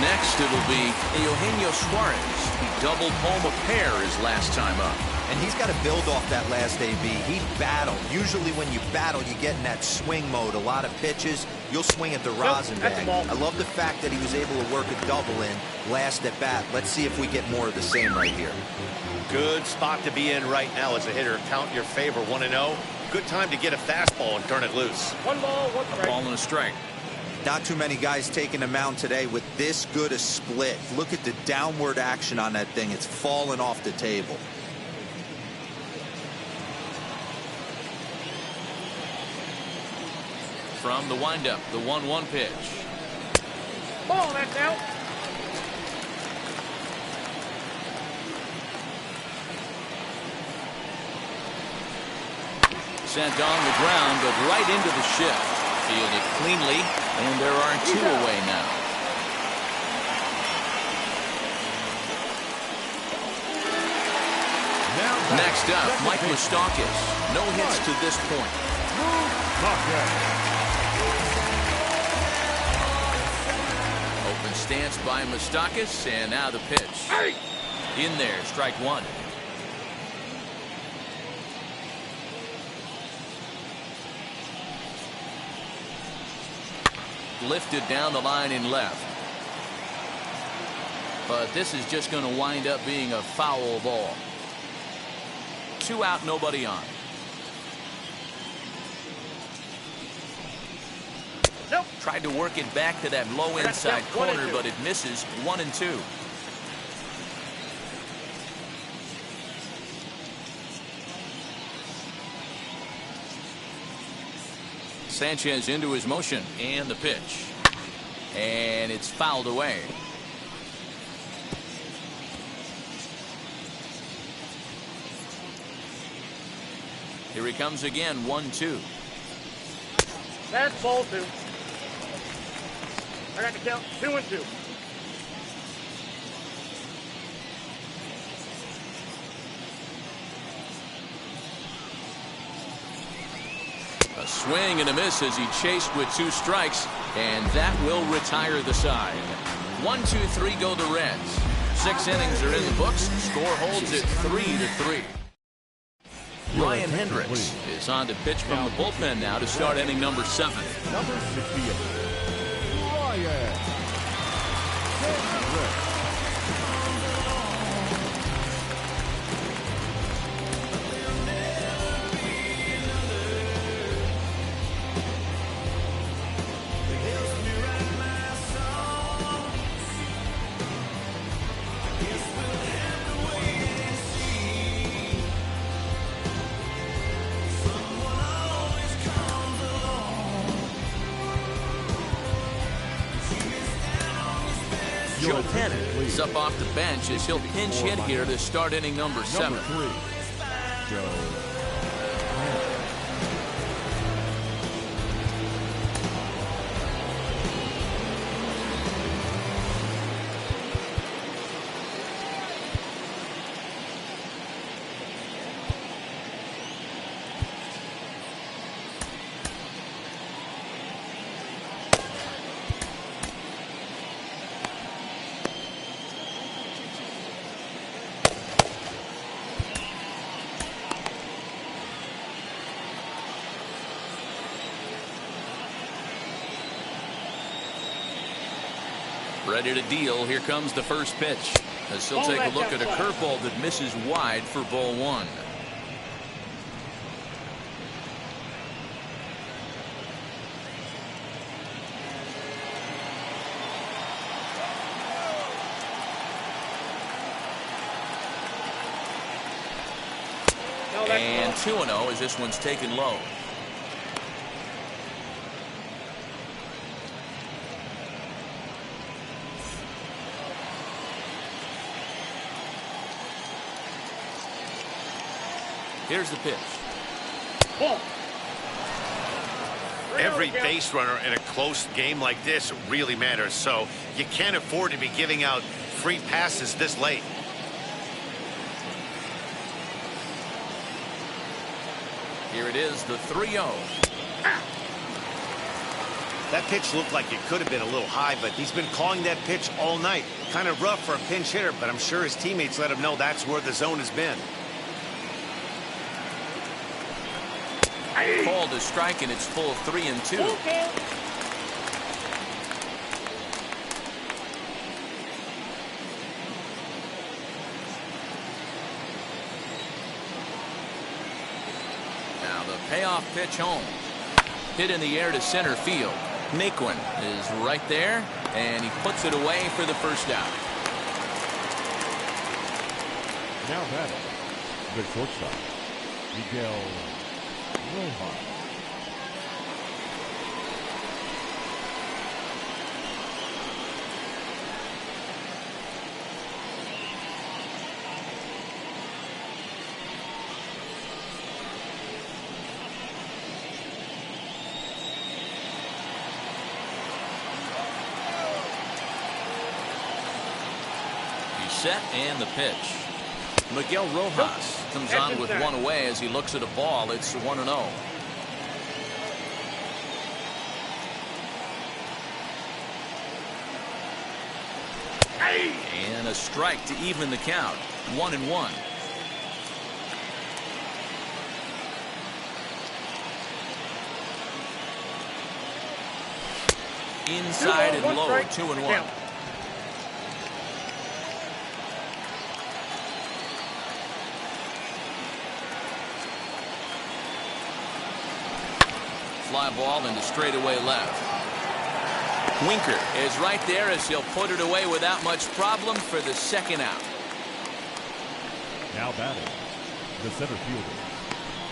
Next, it'll be Eugenio Suarez. He doubled home a pair his last time up.
And he's got to build off that last AB. He battled. Usually when you battle, you get in that swing mode. A lot of pitches, you'll swing at the rosin bag. I love the fact that he was able to work a double in last at bat. Let's see if we get more of the same right here.
Good spot to be in right now as a hitter. Count your favor, 1-0. Good time to get a fastball and turn it loose.
1 ball, 1 strike.
Ball and a strike.
Not too many guys taking the mound today with this good a split. Look at the downward action on that thing. It's falling off the table.
From the windup, the 1-1 pitch.
Ball, that's out.
Sent on the ground, but right into the shift. Fielded cleanly, and there are 2 away now. Next up, Mike Moustakas. No hits to this point. Open stance by Moustakas, and now the pitch. In there, strike 1. Lifted down the line in left. But this is just going to wind up being a foul ball. 2 out, nobody on.
Nope.
Tried to work it back to that low inside corner, but it misses. 1-2. Sanchez into his motion, and the pitch. And it's fouled away. Here he comes again, 1-2.
That's ball 2. I got to count 2-2.
A swing and a miss as he chased with 2 strikes, and that will retire the side. 1-2-3 go the Reds. 6 innings are in the books. Score holds at 3-3. Ryan Hendricks is on to pitch from the bullpen now to start inning number 7.
Number 68, Ryan Hendricks.
Joe Cannon is up off the bench as he'll pinch hit here to start inning number 7.
Number 3, Joe.
Ready to deal. Here comes the first pitch as he'll take a look at a curveball that misses wide for ball 1. And 2-0 as this one's taken low. Here's the pitch.
Ball.
Every base runner in a close game like this really matters, so you can't afford to be giving out free passes this late.
Here it is, the 3-0.
That pitch looked like it could have been a little high, but he's been calling that pitch all night. Kind of rough for a pinch hitter, but I'm sure his teammates let him know that's where the zone has been.
Called a strike, and it's full 3-2.
Okay.
Now the payoff pitch home. Hit in the air to center field. Naquin is right there, and he puts it away for the first out.
Now batting, the shortstop, Miguel Rojas.
set and the pitch. Miguel Rojas comes on with one away as he looks at a ball. It's 1-0. And a strike to even the count. 1-1. Inside and low. 2-1. Fly ball into straightaway left. Winker is right there as he'll put it away without much problem for the second out.
Now batting, the center fielder,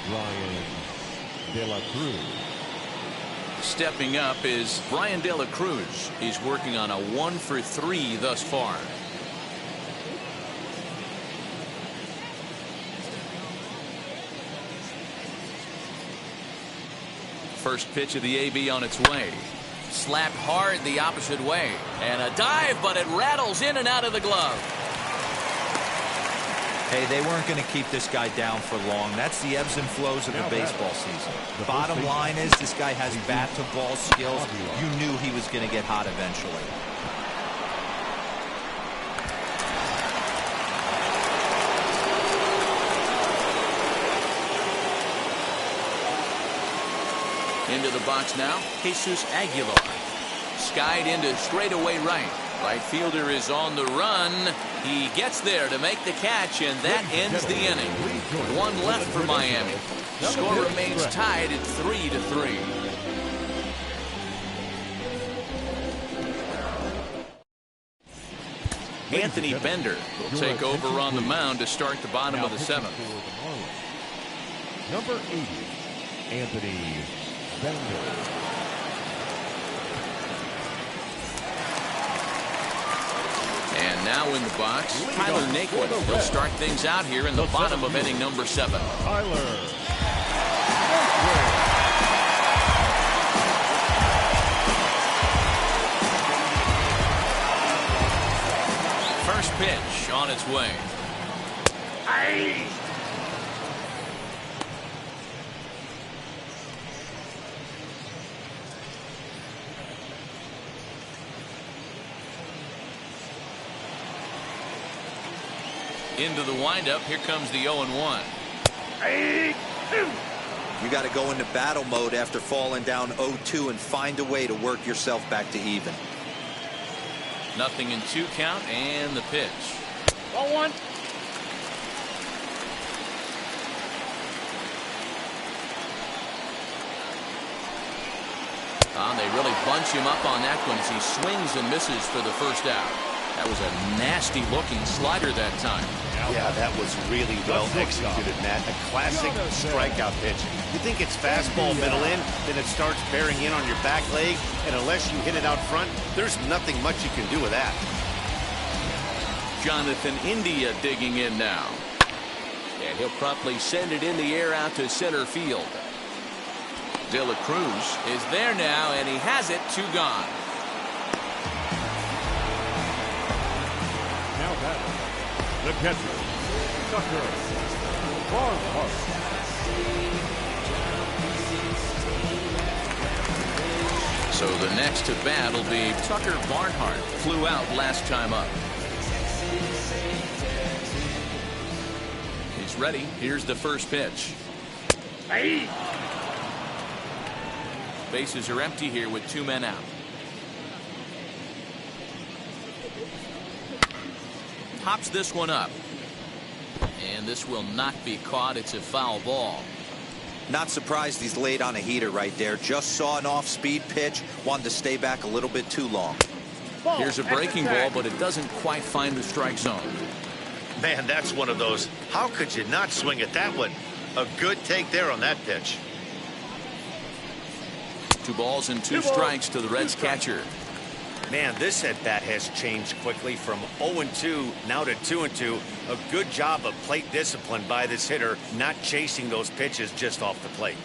Brian De La Cruz.
Stepping up is Brian De La Cruz. He's working on a 1-for-3 thus far. First pitch of the AB on its way. Slapped hard the opposite way. And a dive, but it rattles in and out of the glove.
Hey, they weren't going to keep this guy down for long. That's the ebbs and flows of the baseball season. The bottom line is this guy has bat-to-ball skills. You knew he was going to get hot eventually.
Into the box now, Jesus Aguilar. Skied into straightaway right. Right fielder is on the run. He gets there to make the catch, and that ends the inning. One left for Miami. Score remains tied at 3-3. Anthony Bender will take over on the mound to start the bottom of the seventh.
Number 80, Anthony Bender.
And now in the box, Tyler Naquin. He'll start things out here in the bottom of inning number 7.
Tyler.
First pitch on its way. Into the windup. Here comes the 0-1.
You got to go into battle mode after falling down 0-2 and find a way to work yourself back to even.
0-2 count and the pitch.
1-1.
They really bunch him up on that one as he swings and misses for the first out. That was a nasty looking slider that time.
Yeah, that was really well executed, Matt. A classic strikeout pitch. You think it's fastball middle in, then it starts bearing in on your back leg, and unless you hit it out front, there's nothing much you can do with that.
Jonathan India digging in now. And he'll promptly send it in the air out to center field. De La Cruz is there now, and he has it. 2 gone.
Now batting, the catcher, Tucker Barnhart.
So the next to bat will be Tucker Barnhart. Flew out last time up. He's ready. Here's the first pitch. Bases are empty here with 2 men out. Hops this one up. And this will not be caught. It's a foul ball.
Not surprised he's laid on a heater right there. Just saw an off-speed pitch. Wanted to stay back a little bit too long.
Here's a breaking ball, but it doesn't quite find the strike zone.
Man, that's one of those. How could you not swing at that one? A good take there on that pitch.
2 balls and 2 strikes to the Reds catcher.
Man, this at-bat has changed quickly from 0-2 now to 2-2. A good job of plate discipline by this hitter, not chasing those pitches just off the plate.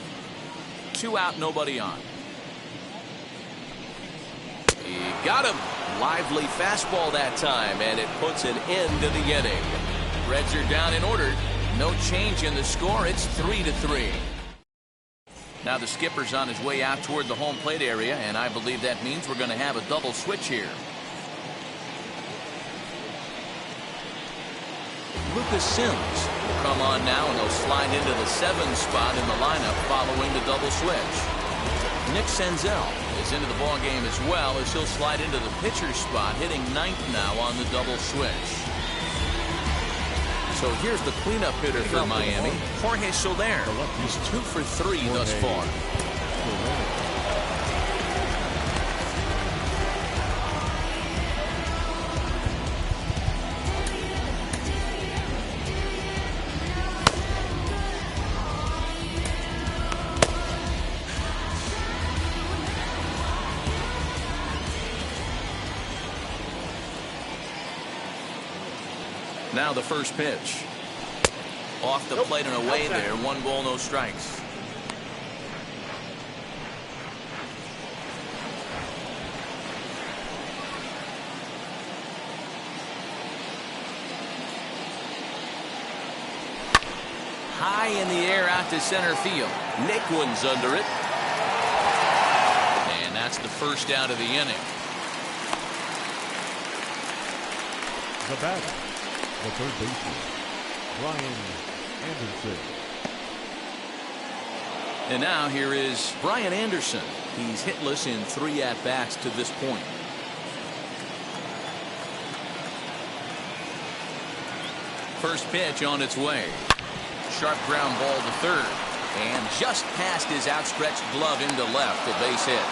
2 out, nobody on. He got him. lively fastball that time, and it puts an end to the inning. Reds are down and ordered. No change in the score. It's 3-3. Now the skipper's on his way out toward the home plate area, and I believe that means we're going to have a double switch here. Lucas Sims will come on now, and he'll slide into the 7 spot in the lineup following the double switch. Nick Senzel is into the ballgame as well, as he'll slide into the pitcher's spot, hitting 9th now on the double switch. So here's the cleanup hitter for Miami, Jorge Soler. He's 2 for 3 thus far. Now the first pitch. Off the plate and away there. 1 ball, no strikes. High in the air out to center field. Naquin's under it. And that's the first out of the inning.
The batter, the third baseman, Brian Anderson.
And now here is Brian Anderson. He's hitless in 3 at-bats to this point. First pitch on its way. Sharp ground ball to third. And just past his outstretched glove into left, a base hit.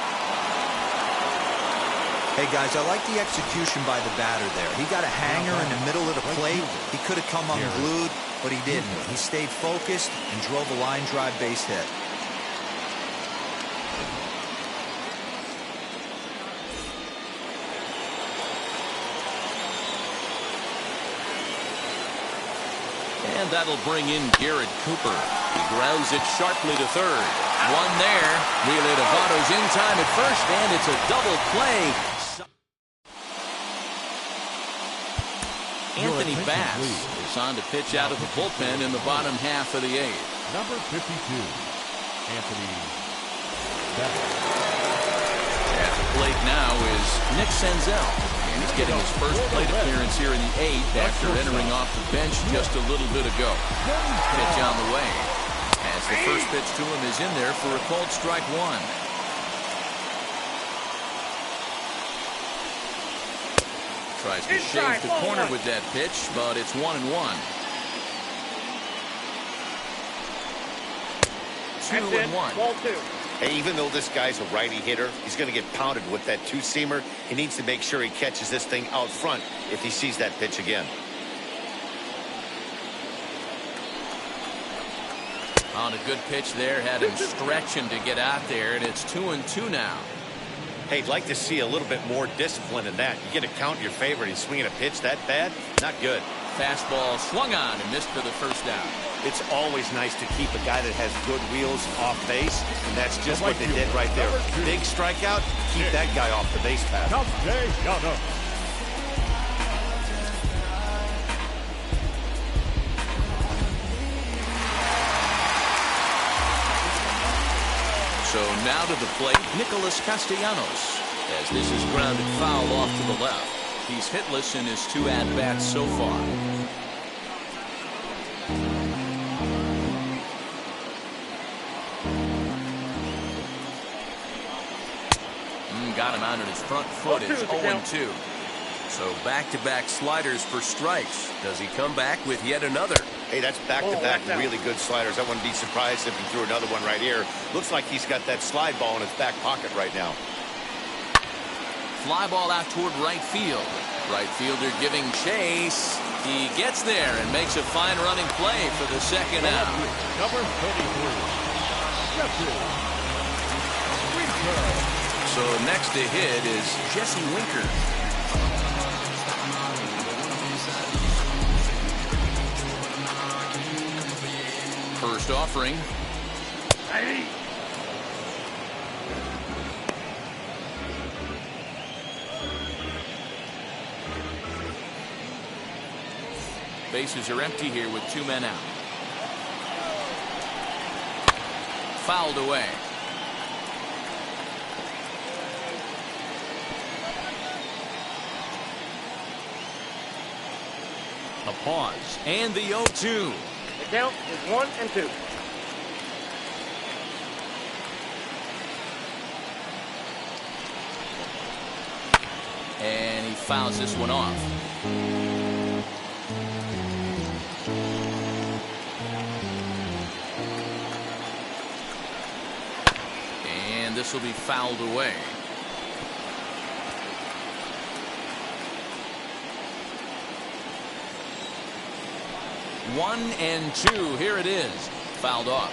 Hey, guys, I like the execution by the batter there. He got a hanger in the middle of the plate. He could have come unglued, but he didn't. He stayed focused and drove a line drive base hit.
And that'll bring in Garrett Cooper. He grounds it sharply to third. 1 there. Relay to Votto's in time at first, and it's a double play. Anthony Bass is on to pitch out of the bullpen in the bottom half of the 8th.
Number 52, Anthony Bass.
At the plate now is Nick Senzel. He's getting his first plate appearance here in the 8th after entering off the bench just a little bit ago. Pitch on the way. As the first pitch to him is in there for a called strike 1. Tries to shave the corner with that pitch, but it's 1-1. 2-1.
Ball 2.
Hey, even though this guy's a righty hitter, he's going to get pounded with that 2-seamer. He needs to make sure he catches this thing out front if he sees that pitch again.
On a good pitch there, had him stretching to get out there, and it's 2-2 now.
Hey, I'd like to see a little bit more discipline in that. You get a count in your favor and he's swinging a pitch that bad? Not good.
Fastball swung on and missed for the first out.
It's always nice to keep a guy that has good wheels off base, and that's just what they did right there. Big strikeout, keep that guy off the base path.
So now to the plate, Nicholas Castellanos, as this is grounded foul off to the left. He's hitless in his 2 at-bats so far. Got him out on his front foot. It's 0-2. So back-to-back sliders for strikes. Does he come back with yet another?
Hey, that's back-to-back really good sliders. I wouldn't be surprised if he threw another one right here. Looks like he's got that slide ball in his back pocket right now.
Fly ball out toward right field. Right fielder giving chase. He gets there and makes a fine running play for the second out.
Number 33,
So next to hit is Jesse Winker. First offering.
Hey.
Bases are empty here with 2 men out. Fouled away. A pause and the 0-2.
The count is 1-2.
And he fouls this one off. And this will be fouled away. One and two. Here it is. Fouled off.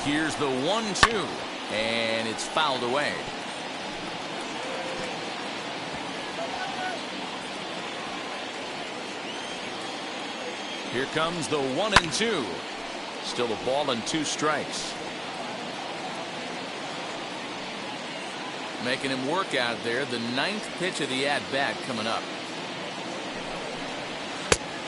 Here's the 1-2. And it's fouled away. Here comes the 1-2. Still a ball and 2 strikes. Making him work out there. The 9th pitch of the at-bat coming up.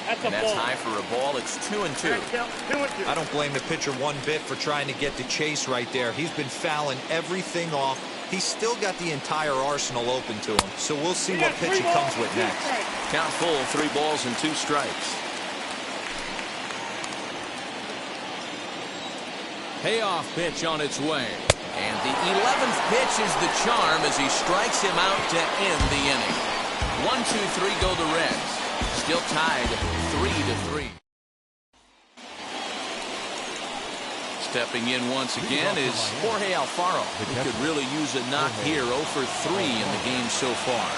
And that's high for a ball. It's 2-2.
I don't blame the pitcher one bit for trying to get the chase right there. He's been fouling everything off. He's still got the entire arsenal open to him. So we'll see what pitch he comes with next.
Count full, 3 balls and 2 strikes. Payoff pitch on its way. And the 11th pitch is the charm as he strikes him out to end the inning. 1-2-3 go the Reds. Still tied 3-3. Stepping in once again is Jorge Alfaro. He could really use a knock here. 0 for 3 in the game so far.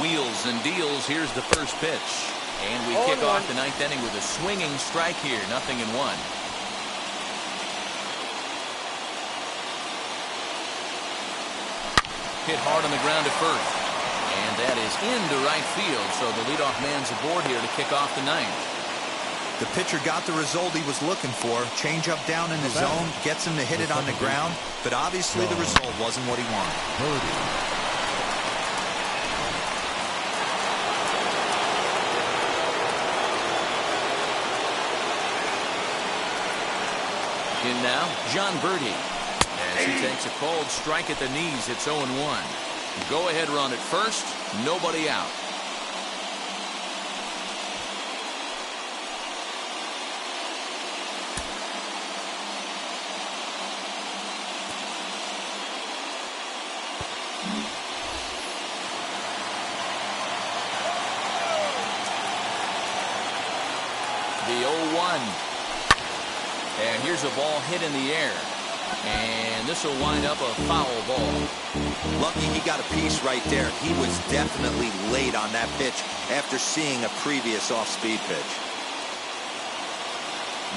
Wheels and deals. Here's the first pitch. And we kick off the 9th inning with a swinging strike here. 0-1. Hit hard on the ground at first. And that is into right field. So the leadoff man's aboard here to kick off the 9th.
The pitcher got the result he was looking for. Change up down in the zone. Gets him to hit it on the ground. But obviously the result wasn't what he wanted.
In now, John Birdie. As he takes a cold strike at the knees, it's 0-1. Go-ahead run at first, nobody out. The 0-1. And here's a ball hit in the air. And this will wind up a foul ball.
Lucky he got a piece right there. He was definitely late on that pitch after seeing a previous off-speed pitch.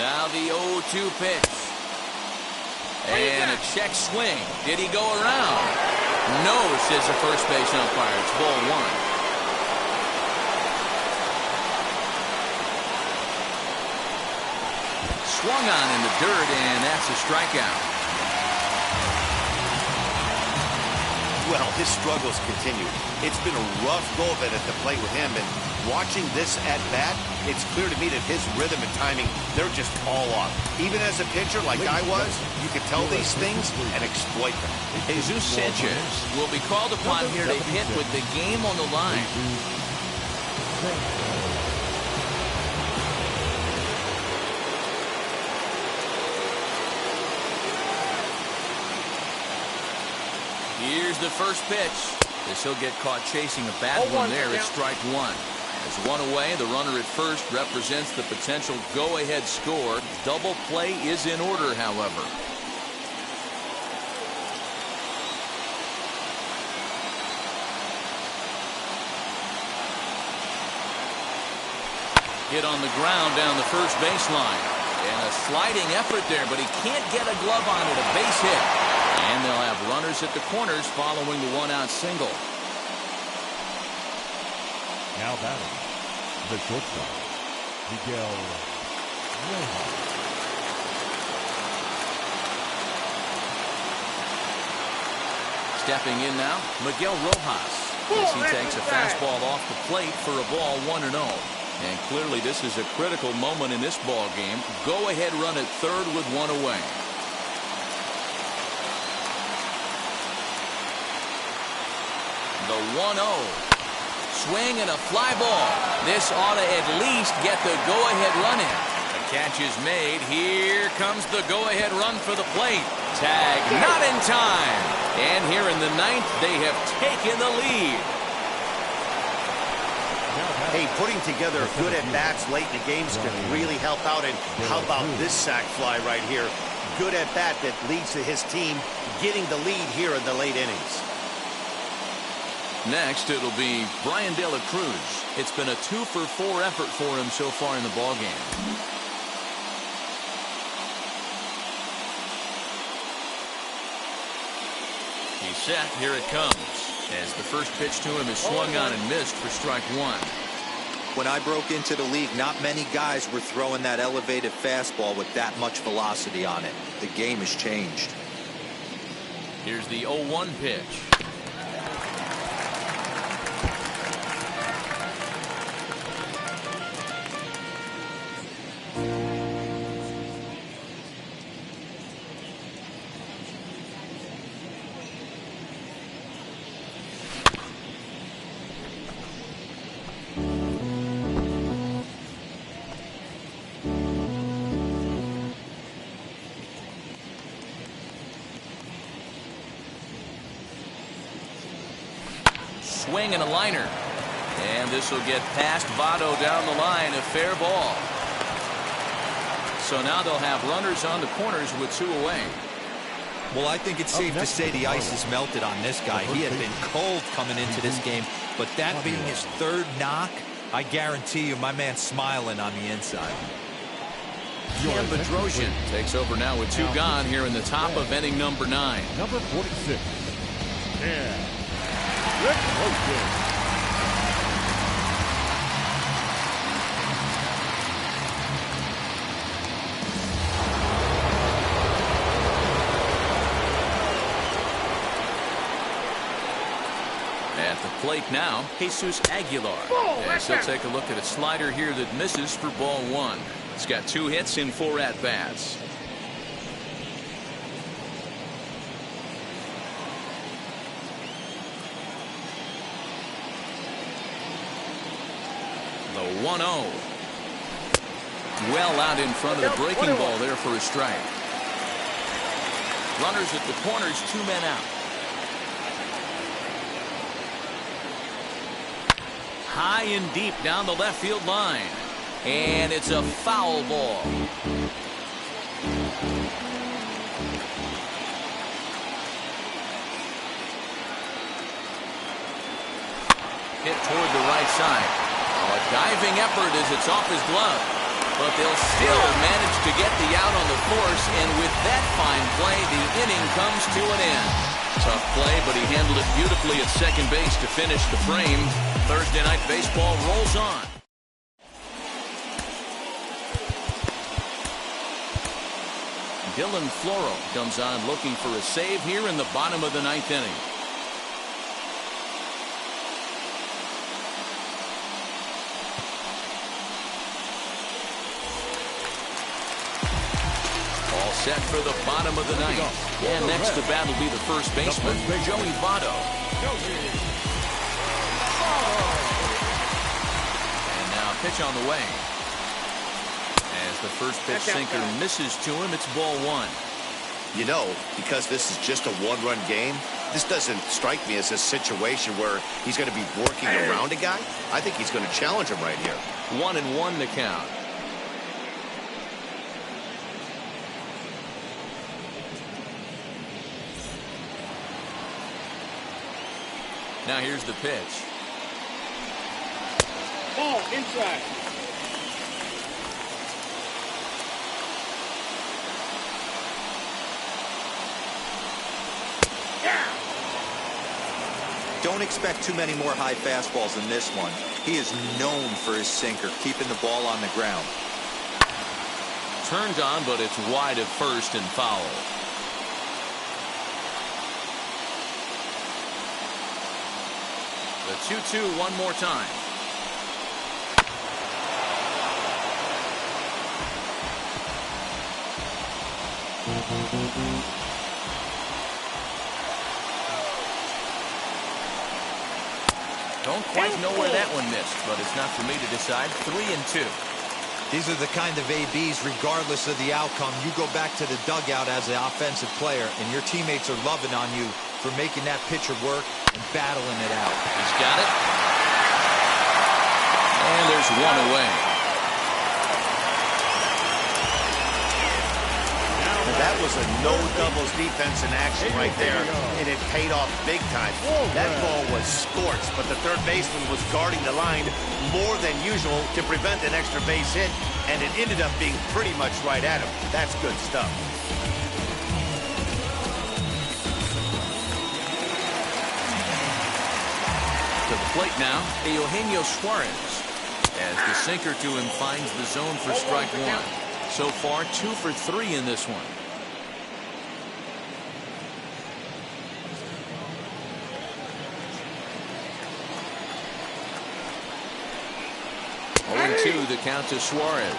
Now the 0-2 pitch. And a check swing. Did he go around? No, says the first base umpire. It's ball 1. Swung on in the dirt, and that's a strikeout.
Well, his struggles continue. It's been a rough go of it at the plate with him, and watching this at-bat, it's clear to me that his rhythm and timing, they're just all off. Even as a pitcher like I was, you could tell these things and exploit them.
Jesus Sanchez will be called upon here to hit with the game on the line. Here's the first pitch. This will get caught chasing a bad one there. It's strike 1. As one away, the runner at first represents the potential go-ahead score. Double play is in order, however. Hit on the ground down the first baseline. And a sliding effort there, but he can't get a glove on it. A base hit. And And they'll have runners at the corners following the one-out single.
Now batting, the shortstop, Miguel Rojas.
Stepping in now, Miguel Rojas, as he takes a fastball off the plate for a ball 1-0. And clearly this is a critical moment in this ball game. Go-ahead run at third with one away. The 1-0. Swing and a fly ball. This ought to at least get the go-ahead run in. The catch is made. Here comes the go-ahead run for the plate. Tag not in time. And here in the ninth, they have taken the lead.
Hey, putting together good at-bats late in the games can really help out. And how about this sac fly right here? Good at-bat that leads to his team getting the lead here in the late innings.
Next, it'll be Brian De La Cruz. It's been a 2-for-4 effort for him so far in the ballgame. He's set. Here it comes. As the first pitch to him is swung on and missed for strike one.
When I broke into the league, not many guys were throwing that elevated fastball with that much velocity on it. The game has changed.
Here's the 0-1 pitch. Swing and a liner. And this will get past Votto down the line. A fair ball. So now they'll have runners on the corners with two away.
Well, I think it's safe to say the ice is melted on this guy. He had been cold coming into this game, but that being his third knock, I guarantee you my man's smiling on the inside.
Cam Bedrosian takes over now with two gone here in the top of inning number 9.
Number 46. Yeah. Bedrosian.
At the plate now, Jesus Aguilar. As he'll take a look at a slider here that misses for ball 1. He's got 2 hits in 4 at-bats. The 1-0. Well out in front of the breaking ball there for a strike. Runners at the corners, 2 men out. High and deep down the left field line. And it's a foul ball. Hit toward the right side. A diving effort as it's off his glove. But they'll still manage to get the out on the force. And with that fine play, the inning comes to an end. Tough play, but he handled it beautifully at second base to finish the frame. Thursday Night Baseball rolls on. Dylan Floro comes on looking for a save here in the bottom of the 9th inning. All set for the bottom of the 9th. And next to bat will be the first baseman, Joey Votto. And now pitch on the way. As the first pitch sinker misses to him, it's ball 1.
You know, because this is just a one-run game, this doesn't strike me as a situation where he's going to be working around a guy. I think he's going to challenge him right here.
1-1 to count. Now here's the pitch.
Ball inside.
Don't expect too many more high fastballs than this one. He is known for his sinker, keeping the ball on the ground.
Turned on, but it's wide of first and foul. The 2-2 one more time. Don't quite know where that one missed, but it's not for me to decide. 3-2.
These are the kind of ABs, regardless of the outcome. You go back to the dugout as an offensive player, and your teammates are loving on you for making that pitcher work and battling it out.
He's got it. And there's one away.
That was a no doubles defense in action right there, and it paid off big time. That ball was scorched, but the third baseman was guarding the line more than usual to prevent an extra base hit, and it ended up being pretty much right at him. That's good stuff.
To the plate now, Eugenio Suarez, as the sinker to him finds the zone for strike one. So far, 2 for 3 in this one. 0-2 the count to Suarez.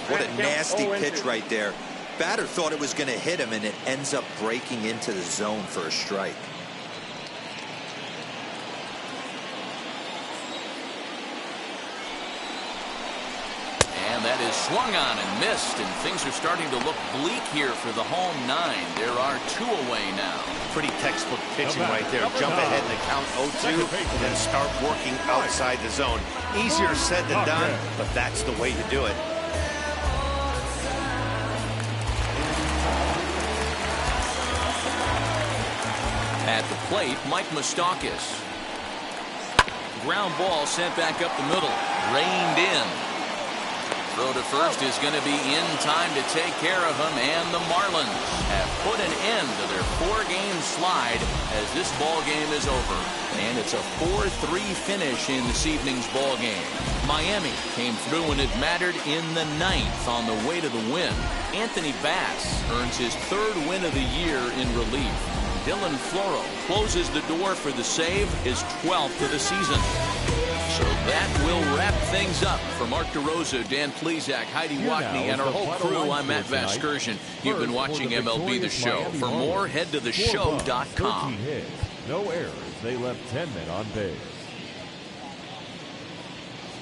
What a nasty pitch right there. Batter thought it was going to hit him, and it ends up breaking into the zone for a strike.
And that is swung on and missed, and things are starting to look bleak here for the home 9. There are 2 away now.
Pretty textbook pitching right there. Jump ahead in the count 0-2 and then start working outside the zone. Easier said than done, but that's the way to do it.
At the plate, Mike Moustakas. Ground ball sent back up the middle. Reined in. Throw to first is going to be in time to take care of him, and the Marlins have put an end to their 4-game slide as this ball game is over. And it's a 4-3 finish in this evening's ball game. Miami came through when it mattered in the 9th on the way to the win. Anthony Bass earns his 3rd win of the year in relief. Dylan Floro closes the door for the save, his 12th of the season. So that will wrap things up. For Mark DeRosa, Dan Plesac, Heidi Wackney, and our whole crew, I'm Matt Vasgersian. You've been watching MLB The Show. For more, head to theshow.com.
13 hits, no errors. They left 10 men on base.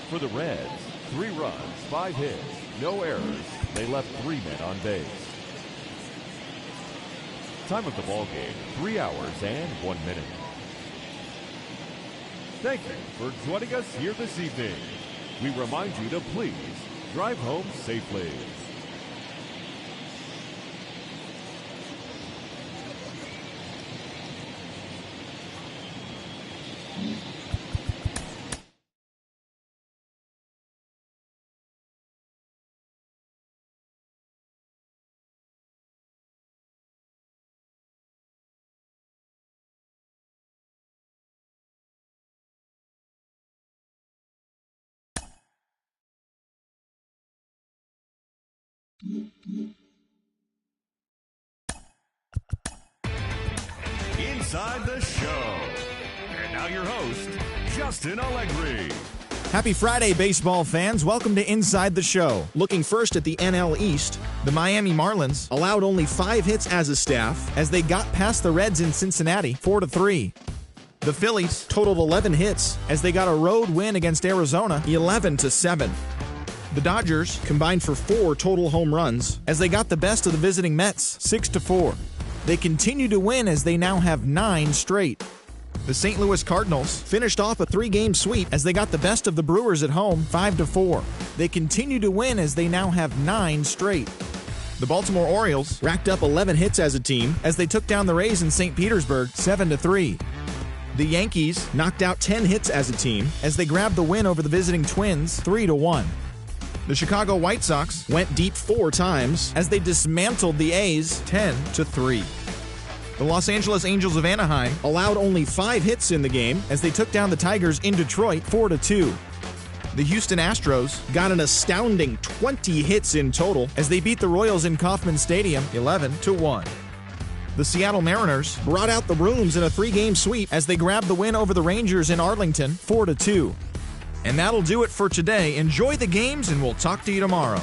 For the Reds, 3 runs, 5 hits, no errors. They left 3 men on base. Time of the ball game, 3 hours and 1 minute. Thank you for joining us here this evening. We remind you to please drive home safely. Inside the Show. And now your host, Justin Allegri.
Happy Friday, baseball fans. Welcome to Inside the Show. Looking first at the NL East, the Miami Marlins allowed only 5 hits as a staff as they got past the Reds in Cincinnati 4-3. The Phillies totaled 11 hits as they got a road win against Arizona 11-7. The Dodgers combined for 4 total home runs as they got the best of the visiting Mets 6-4. They continue to win as they now have 9 straight. The St. Louis Cardinals finished off a 3-game sweep as they got the best of the Brewers at home 5-4. They continue to win as they now have 9 straight. The Baltimore Orioles racked up 11 hits as a team as they took down the Rays in St. Petersburg 7-3. The Yankees knocked out 10 hits as a team as they grabbed the win over the visiting Twins 3-1. The Chicago White Sox went deep 4 times as they dismantled the A's 10-3. The Los Angeles Angels of Anaheim allowed only 5 hits in the game as they took down the Tigers in Detroit 4-2. The Houston Astros got an astounding 20 hits in total as they beat the Royals in Kauffman Stadium 11-1. The Seattle Mariners brought out the brooms in a 3-game sweep as they grabbed the win over the Rangers in Arlington 4-2. And that'll do it for today. Enjoy the games, and we'll talk to you tomorrow.